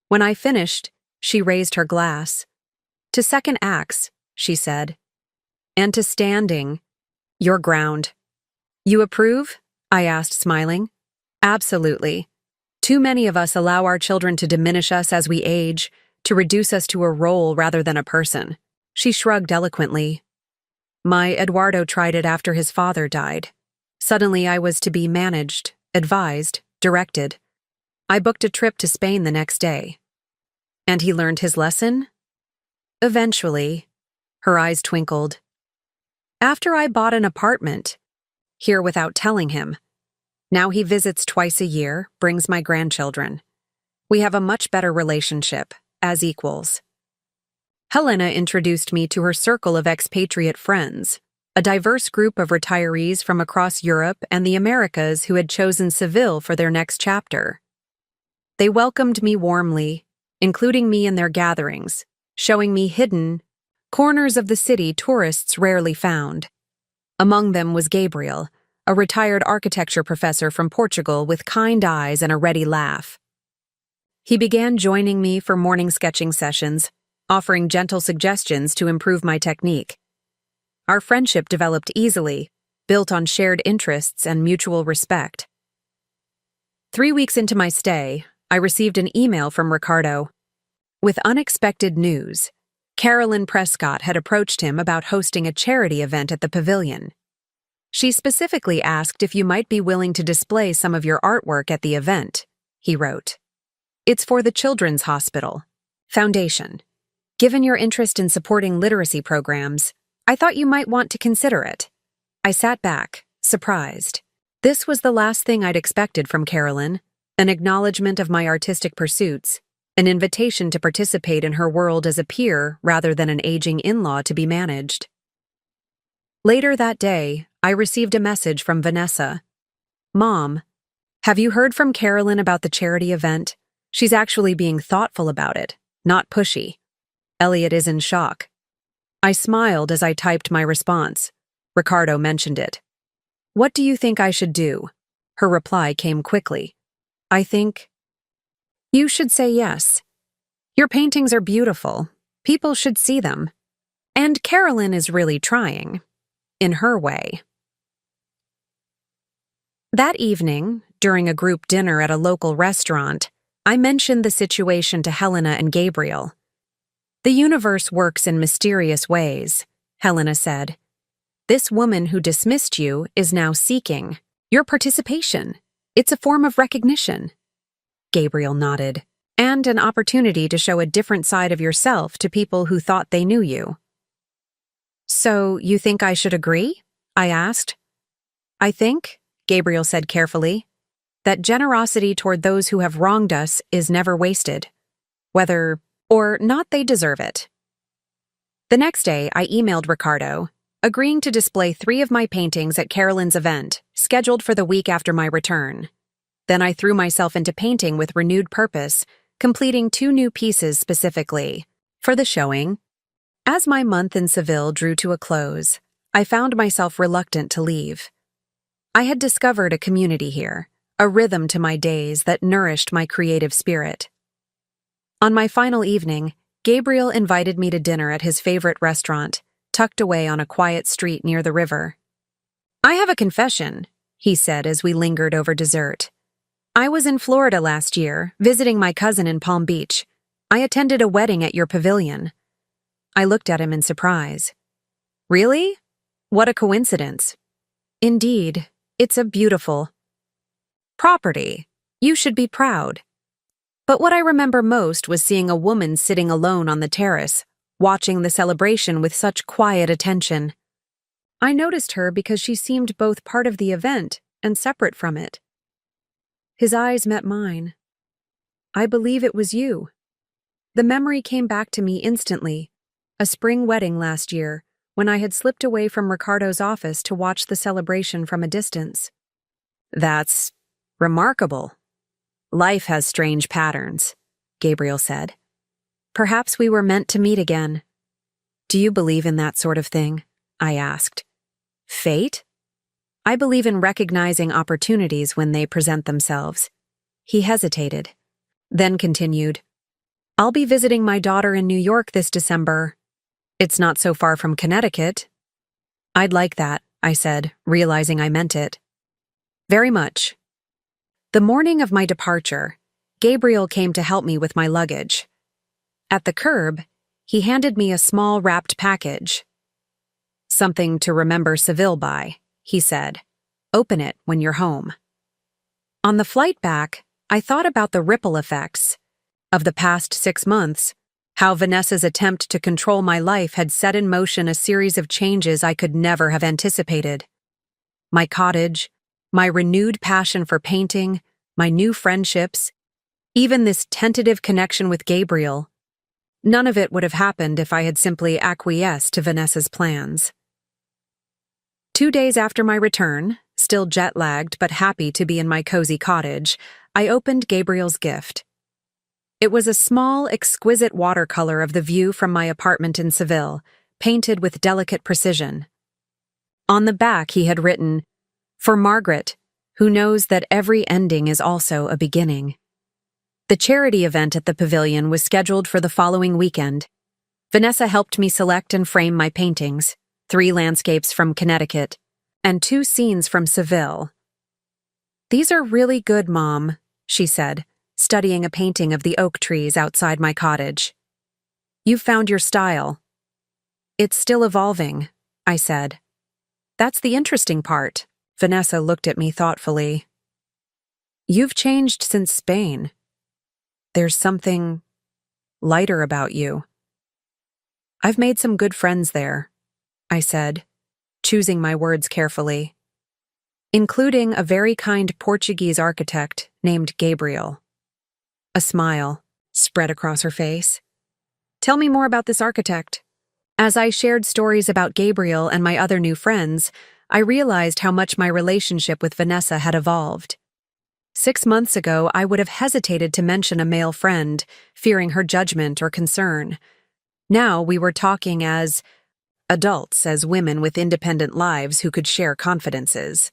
When I finished, she raised her glass. To second acts, she said. And to standing, your ground. You approve? I asked, smiling. Absolutely. Too many of us allow our children to diminish us as we age, to reduce us to a role rather than a person. She shrugged eloquently. My Eduardo tried it after his father died. Suddenly I was to be managed, advised, directed. I booked a trip to Spain the next day. And he learned his lesson? Eventually. Her eyes twinkled. After I bought an apartment, here without telling him. Now he visits twice a year, brings my grandchildren. We have a much better relationship, as equals. Helena introduced me to her circle of expatriate friends, a diverse group of retirees from across Europe and the Americas who had chosen Seville for their next chapter. They welcomed me warmly, including me in their gatherings, showing me hidden corners of the city tourists rarely found. Among them was Gabriel, a retired architecture professor from Portugal with kind eyes and a ready laugh. He began joining me for morning sketching sessions, offering gentle suggestions to improve my technique. Our friendship developed easily, built on shared interests and mutual respect. 3 weeks into my stay, I received an email from Ricardo. With unexpected news, Carolyn Prescott had approached him about hosting a charity event at the pavilion. She specifically asked if you might be willing to display some of your artwork at the event, he wrote. It's for the Children's Hospital Foundation. Given your interest in supporting literacy programs, I thought you might want to consider it. I sat back, surprised. This was the last thing I'd expected from Carolyn, an acknowledgement of my artistic pursuits, an invitation to participate in her world as a peer rather than an aging in-law to be managed. Later that day, I received a message from Vanessa. Mom, have you heard from Carolyn about the charity event? She's actually being thoughtful about it, not pushy. Elliot is in shock. I smiled as I typed my response. Ricardo mentioned it. What do you think I should do? Her reply came quickly. I think You should say yes. Your paintings are beautiful. People should see them. And Carolyn is really trying. In her way. That evening, during a group dinner at a local restaurant, I mentioned the situation to Helena and Gabriel. The universe works in mysterious ways, Helena said. This woman who dismissed you is now seeking your participation. It's a form of recognition. Gabriel nodded. And an opportunity to show a different side of yourself to people who thought they knew you. So, you think I should agree? I asked. I think, Gabriel said carefully, that generosity toward those who have wronged us is never wasted. Whether or not they deserve it. The next day, I emailed Ricardo, agreeing to display 3 of my paintings at Carolyn's event, scheduled for the week after my return. Then I threw myself into painting with renewed purpose, completing 2 new pieces specifically for the showing. As my month in Seville drew to a close, I found myself reluctant to leave. I had discovered a community here, a rhythm to my days that nourished my creative spirit. On my final evening, Gabriel invited me to dinner at his favorite restaurant, tucked away on a quiet street near the river. I have a confession, he said as we lingered over dessert. I was in Florida last year, visiting my cousin in Palm Beach. I attended a wedding at your pavilion. I looked at him in surprise. Really? What a coincidence. Indeed, it's a beautiful property. You should be proud. But what I remember most was seeing a woman sitting alone on the terrace, watching the celebration with such quiet attention. I noticed her because she seemed both part of the event and separate from it. His eyes met mine. I believe it was you. The memory came back to me instantly. A spring wedding last year, when I had slipped away from Ricardo's office to watch the celebration from a distance. That's remarkable. Life has strange patterns, Gabriel said. Perhaps we were meant to meet again. Do you believe in that sort of thing? I asked. Fate? I believe in recognizing opportunities when they present themselves. He hesitated, then continued. I'll be visiting my daughter in New York this December. It's not so far from Connecticut. I'd like that, I said, realizing I meant it. Very much. The morning of my departure, Gabriel came to help me with my luggage. At the curb, he handed me a small wrapped package. Something to remember Seville by, he said. Open it when you're home. On the flight back, I thought about the ripple effects of the past 6 months, how Vanessa's attempt to control my life had set in motion a series of changes I could never have anticipated. My cottage, my renewed passion for painting, my new friendships, even this tentative connection with Gabriel. None of it would have happened if I had simply acquiesced to Vanessa's plans. 2 days after my return, still jet-lagged but happy to be in my cozy cottage, I opened Gabriel's gift. It was a small, exquisite watercolor of the view from my apartment in Seville, painted with delicate precision. On the back he had written, "For Margaret, who knows that every ending is also a beginning." The charity event at the pavilion was scheduled for the following weekend. Vanessa helped me select and frame my paintings, 3 landscapes from Connecticut, and 2 scenes from Seville. "These are really good, Mom," she said, studying a painting of the oak trees outside my cottage. "You've found your style." "It's still evolving," I said. "That's the interesting part." Vanessa looked at me thoughtfully. "You've changed since Spain. There's something lighter about you." "I've made some good friends there," I said, choosing my words carefully, "including a very kind Portuguese architect named Gabriel." A smile spread across her face. "Tell me more about this architect." As I shared stories about Gabriel and my other new friends, I realized how much my relationship with Vanessa had evolved. 6 months ago, I would have hesitated to mention a male friend, fearing her judgment or concern. Now we were talking as adults, as women with independent lives who could share confidences.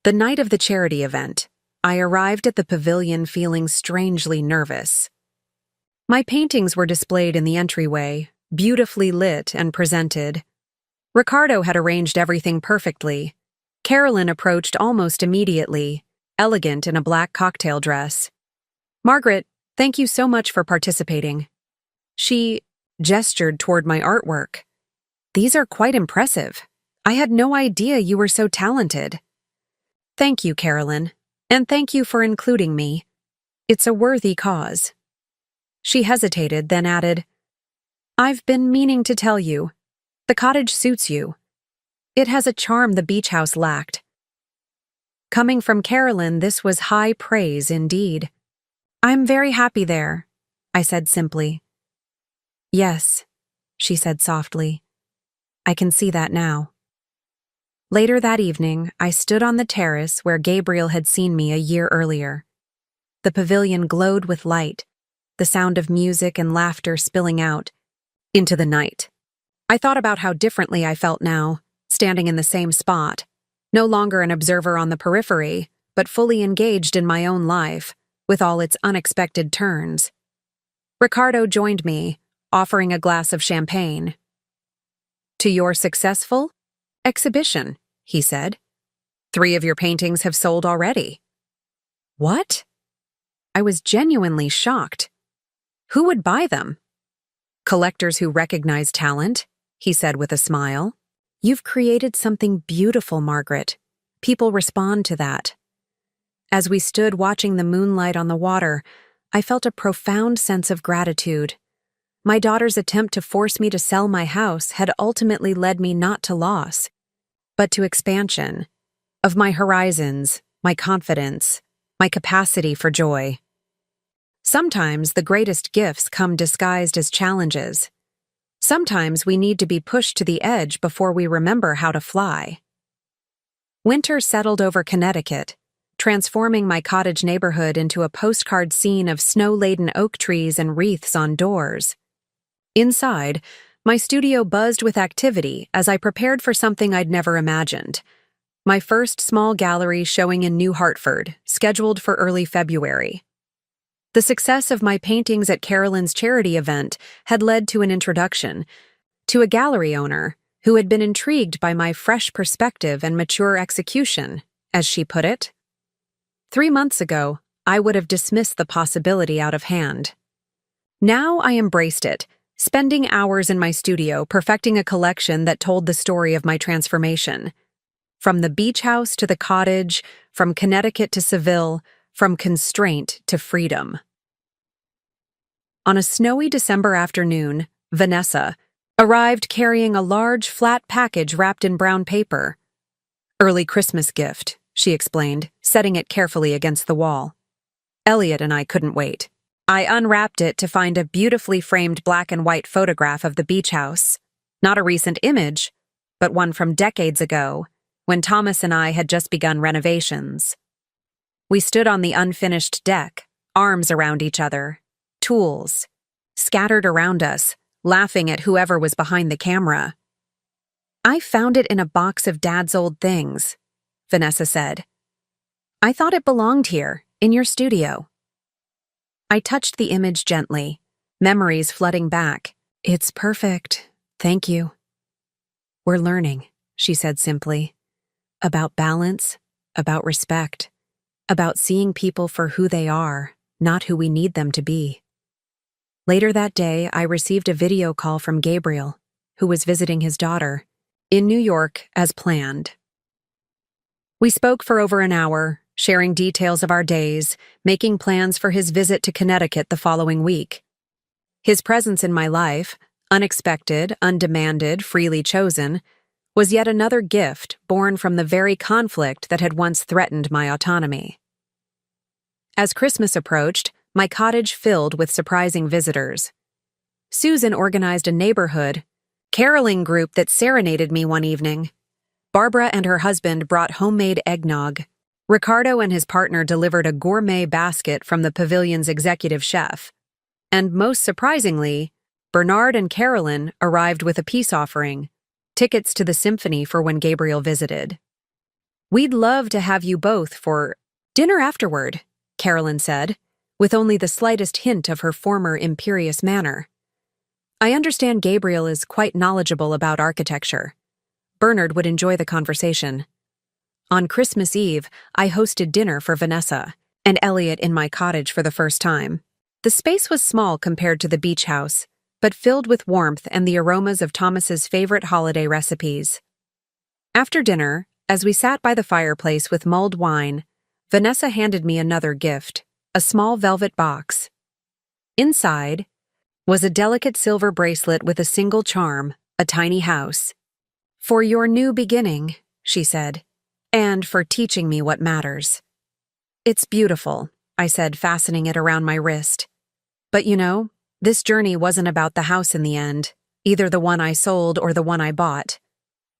The night of the charity event, I arrived at the pavilion feeling strangely nervous. My paintings were displayed in the entryway, beautifully lit and presented. Ricardo had arranged everything perfectly. Carolyn approached almost immediately, elegant in a black cocktail dress. "Margaret, thank you so much for participating." She gestured toward my artwork. "These are quite impressive. I had no idea you were so talented." "Thank you, Carolyn, and thank you for including me. It's a worthy cause." She hesitated, then added, "I've been meaning to tell you. The cottage suits you. It has a charm the beach house lacked." Coming from Carolyn, this was high praise indeed. "I'm very happy there," I said simply. "Yes," she said softly. "I can see that now." Later that evening, I stood on the terrace where Gabriel had seen me a year earlier. The pavilion glowed with light, the sound of music and laughter spilling out into the night. I thought about how differently I felt now, standing in the same spot, no longer an observer on the periphery, but fully engaged in my own life, with all its unexpected turns. Ricardo joined me, offering a glass of champagne. "To your successful exhibition," he said. "3 of your paintings have sold already." "What?" I was genuinely shocked. "Who would buy them?" "Collectors who recognize talent," he said with a smile. "You've created something beautiful, Margaret. People respond to that." As we stood watching the moonlight on the water, I felt a profound sense of gratitude. My daughter's attempt to force me to sell my house had ultimately led me not to loss, but to expansion of my horizons, my confidence, my capacity for joy. Sometimes the greatest gifts come disguised as challenges. Sometimes we need to be pushed to the edge before we remember how to fly. Winter settled over Connecticut, transforming my cottage neighborhood into a postcard scene of snow-laden oak trees and wreaths on doors. Inside, my studio buzzed with activity as I prepared for something I'd never imagined. My first small gallery showing in New Hartford, scheduled for early February. The success of my paintings at Carolyn's charity event had led to an introduction to a gallery owner who had been intrigued by my fresh perspective and mature execution, as she put it. 3 months ago, I would have dismissed the possibility out of hand. Now I embraced it, spending hours in my studio perfecting a collection that told the story of my transformation. From the beach house to the cottage, from Connecticut to Seville, from constraint to freedom. On a snowy December afternoon, Vanessa arrived carrying a large, flat package wrapped in brown paper. "Early Christmas gift," she explained, setting it carefully against the wall. Elliot and I couldn't wait. I unwrapped it to find a beautifully framed black and white photograph of the beach house. Not a recent image, but one from decades ago, when Thomas and I had just begun renovations. We stood on the unfinished deck, arms around each other, tools scattered around us, laughing at whoever was behind the camera. "I found it in a box of Dad's old things," Vanessa said. "I thought it belonged here, in your studio." I touched the image gently, memories flooding back. "It's perfect. Thank you." "We're learning," she said simply. "About balance, about respect, about seeing people for who they are, not who we need them to be." Later that day, I received a video call from Gabriel, who was visiting his daughter, in New York as planned. We spoke for over an hour, sharing details of our days, making plans for his visit to Connecticut the following week. His presence in my life, unexpected, undemanded, freely chosen, was yet another gift born from the very conflict that had once threatened my autonomy. As Christmas approached, my cottage filled with surprising visitors. Susan organized a neighborhood caroling group that serenaded me one evening. Barbara and her husband brought homemade eggnog. Ricardo and his partner delivered a gourmet basket from the pavilion's executive chef. And most surprisingly, Bernard and Carolyn arrived with a peace offering, tickets to the symphony for when Gabriel visited. "We'd love to have you both for Dinner afterward, Carolyn said, with only the slightest hint of her former imperious manner. I understand Gabriel is quite knowledgeable about architecture. Bernard would enjoy the conversation. On Christmas Eve, I hosted dinner for Vanessa and Elliot in my cottage for the first time. The space was small compared to the beach house, but filled with warmth and the aromas of Thomas's favorite holiday recipes. After dinner, as we sat by the fireplace with mulled wine, Vanessa handed me another gift, a small velvet box. Inside was a delicate silver bracelet with a single charm, a tiny house. "For your new beginning," she said, "and for teaching me what matters." "It's beautiful," I said, fastening it around my wrist. "But you know, this journey wasn't about the house in the end, either the one I sold or the one I bought."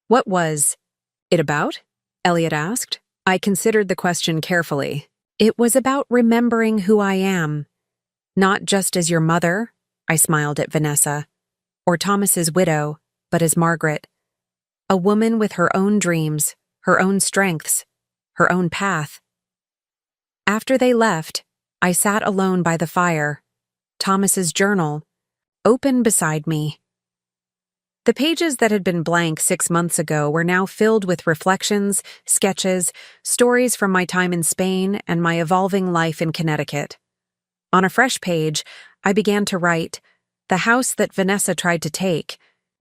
"What was it about?" Elliot asked. I considered the question carefully. "It was about remembering who I am. Not just as your mother," I smiled at Vanessa, "or Thomas's widow, but as Margaret. A woman with her own dreams, her own strengths, her own path." After they left, I sat alone by the fire, Thomas's journal, open beside me. The pages that had been blank 6 months ago were now filled with reflections, sketches, stories from my time in Spain and my evolving life in Connecticut. On a fresh page, I began to write, "The house that Vanessa tried to take,"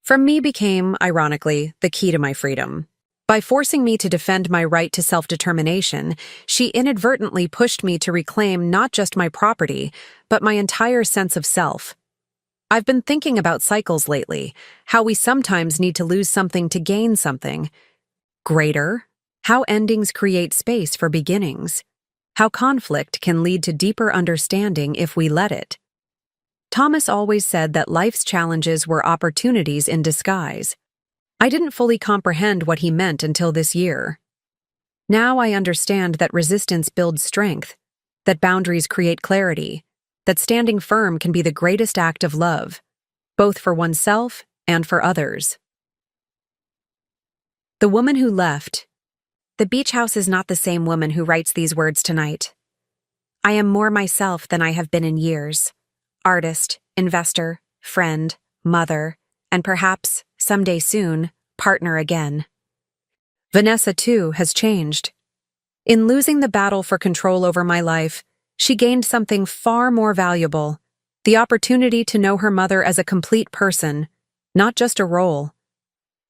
from me became, ironically, the key to my freedom. By forcing me to defend my right to self-determination, she inadvertently pushed me to reclaim not just my property, but my entire sense of self. I've been thinking about cycles lately, how we sometimes need to lose something to gain something greater, how endings create space for beginnings, how conflict can lead to deeper understanding if we let it. Thomas always said that life's challenges were opportunities in disguise. I didn't fully comprehend what he meant until this year. Now I understand that resistance builds strength, that boundaries create clarity, that standing firm can be the greatest act of love, both for oneself and for others. The woman who left. The beach house is not the same woman who writes these words tonight. I am more myself than I have been in years. Artist, investor, friend, mother, and perhaps, someday soon, partner again. Vanessa, too, has changed. In losing the battle for control over my life, she gained something far more valuable, the opportunity to know her mother as a complete person, not just a role.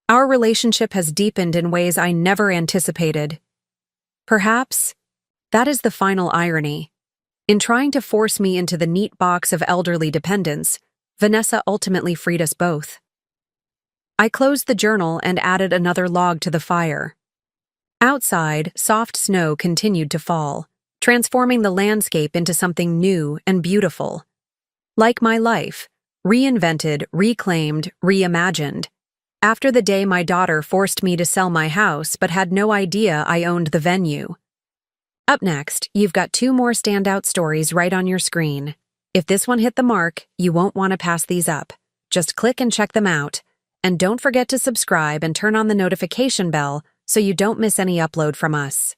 Our relationship has deepened in ways I never anticipated. Perhaps that is the final irony. In trying to force me into the neat box of elderly dependence, Vanessa ultimately freed us both. I closed the journal and added another log to the fire. Outside, soft snow continued to fall, transforming the landscape into something new and beautiful. Like my life, reinvented, reclaimed, reimagined. After the day my daughter forced me to sell my house but had no idea I owned the venue. Up next, you've got 2 more standout stories right on your screen. If this one hit the mark, you won't want to pass these up. Just click and check them out. And don't forget to subscribe and turn on the notification bell so you don't miss any upload from us.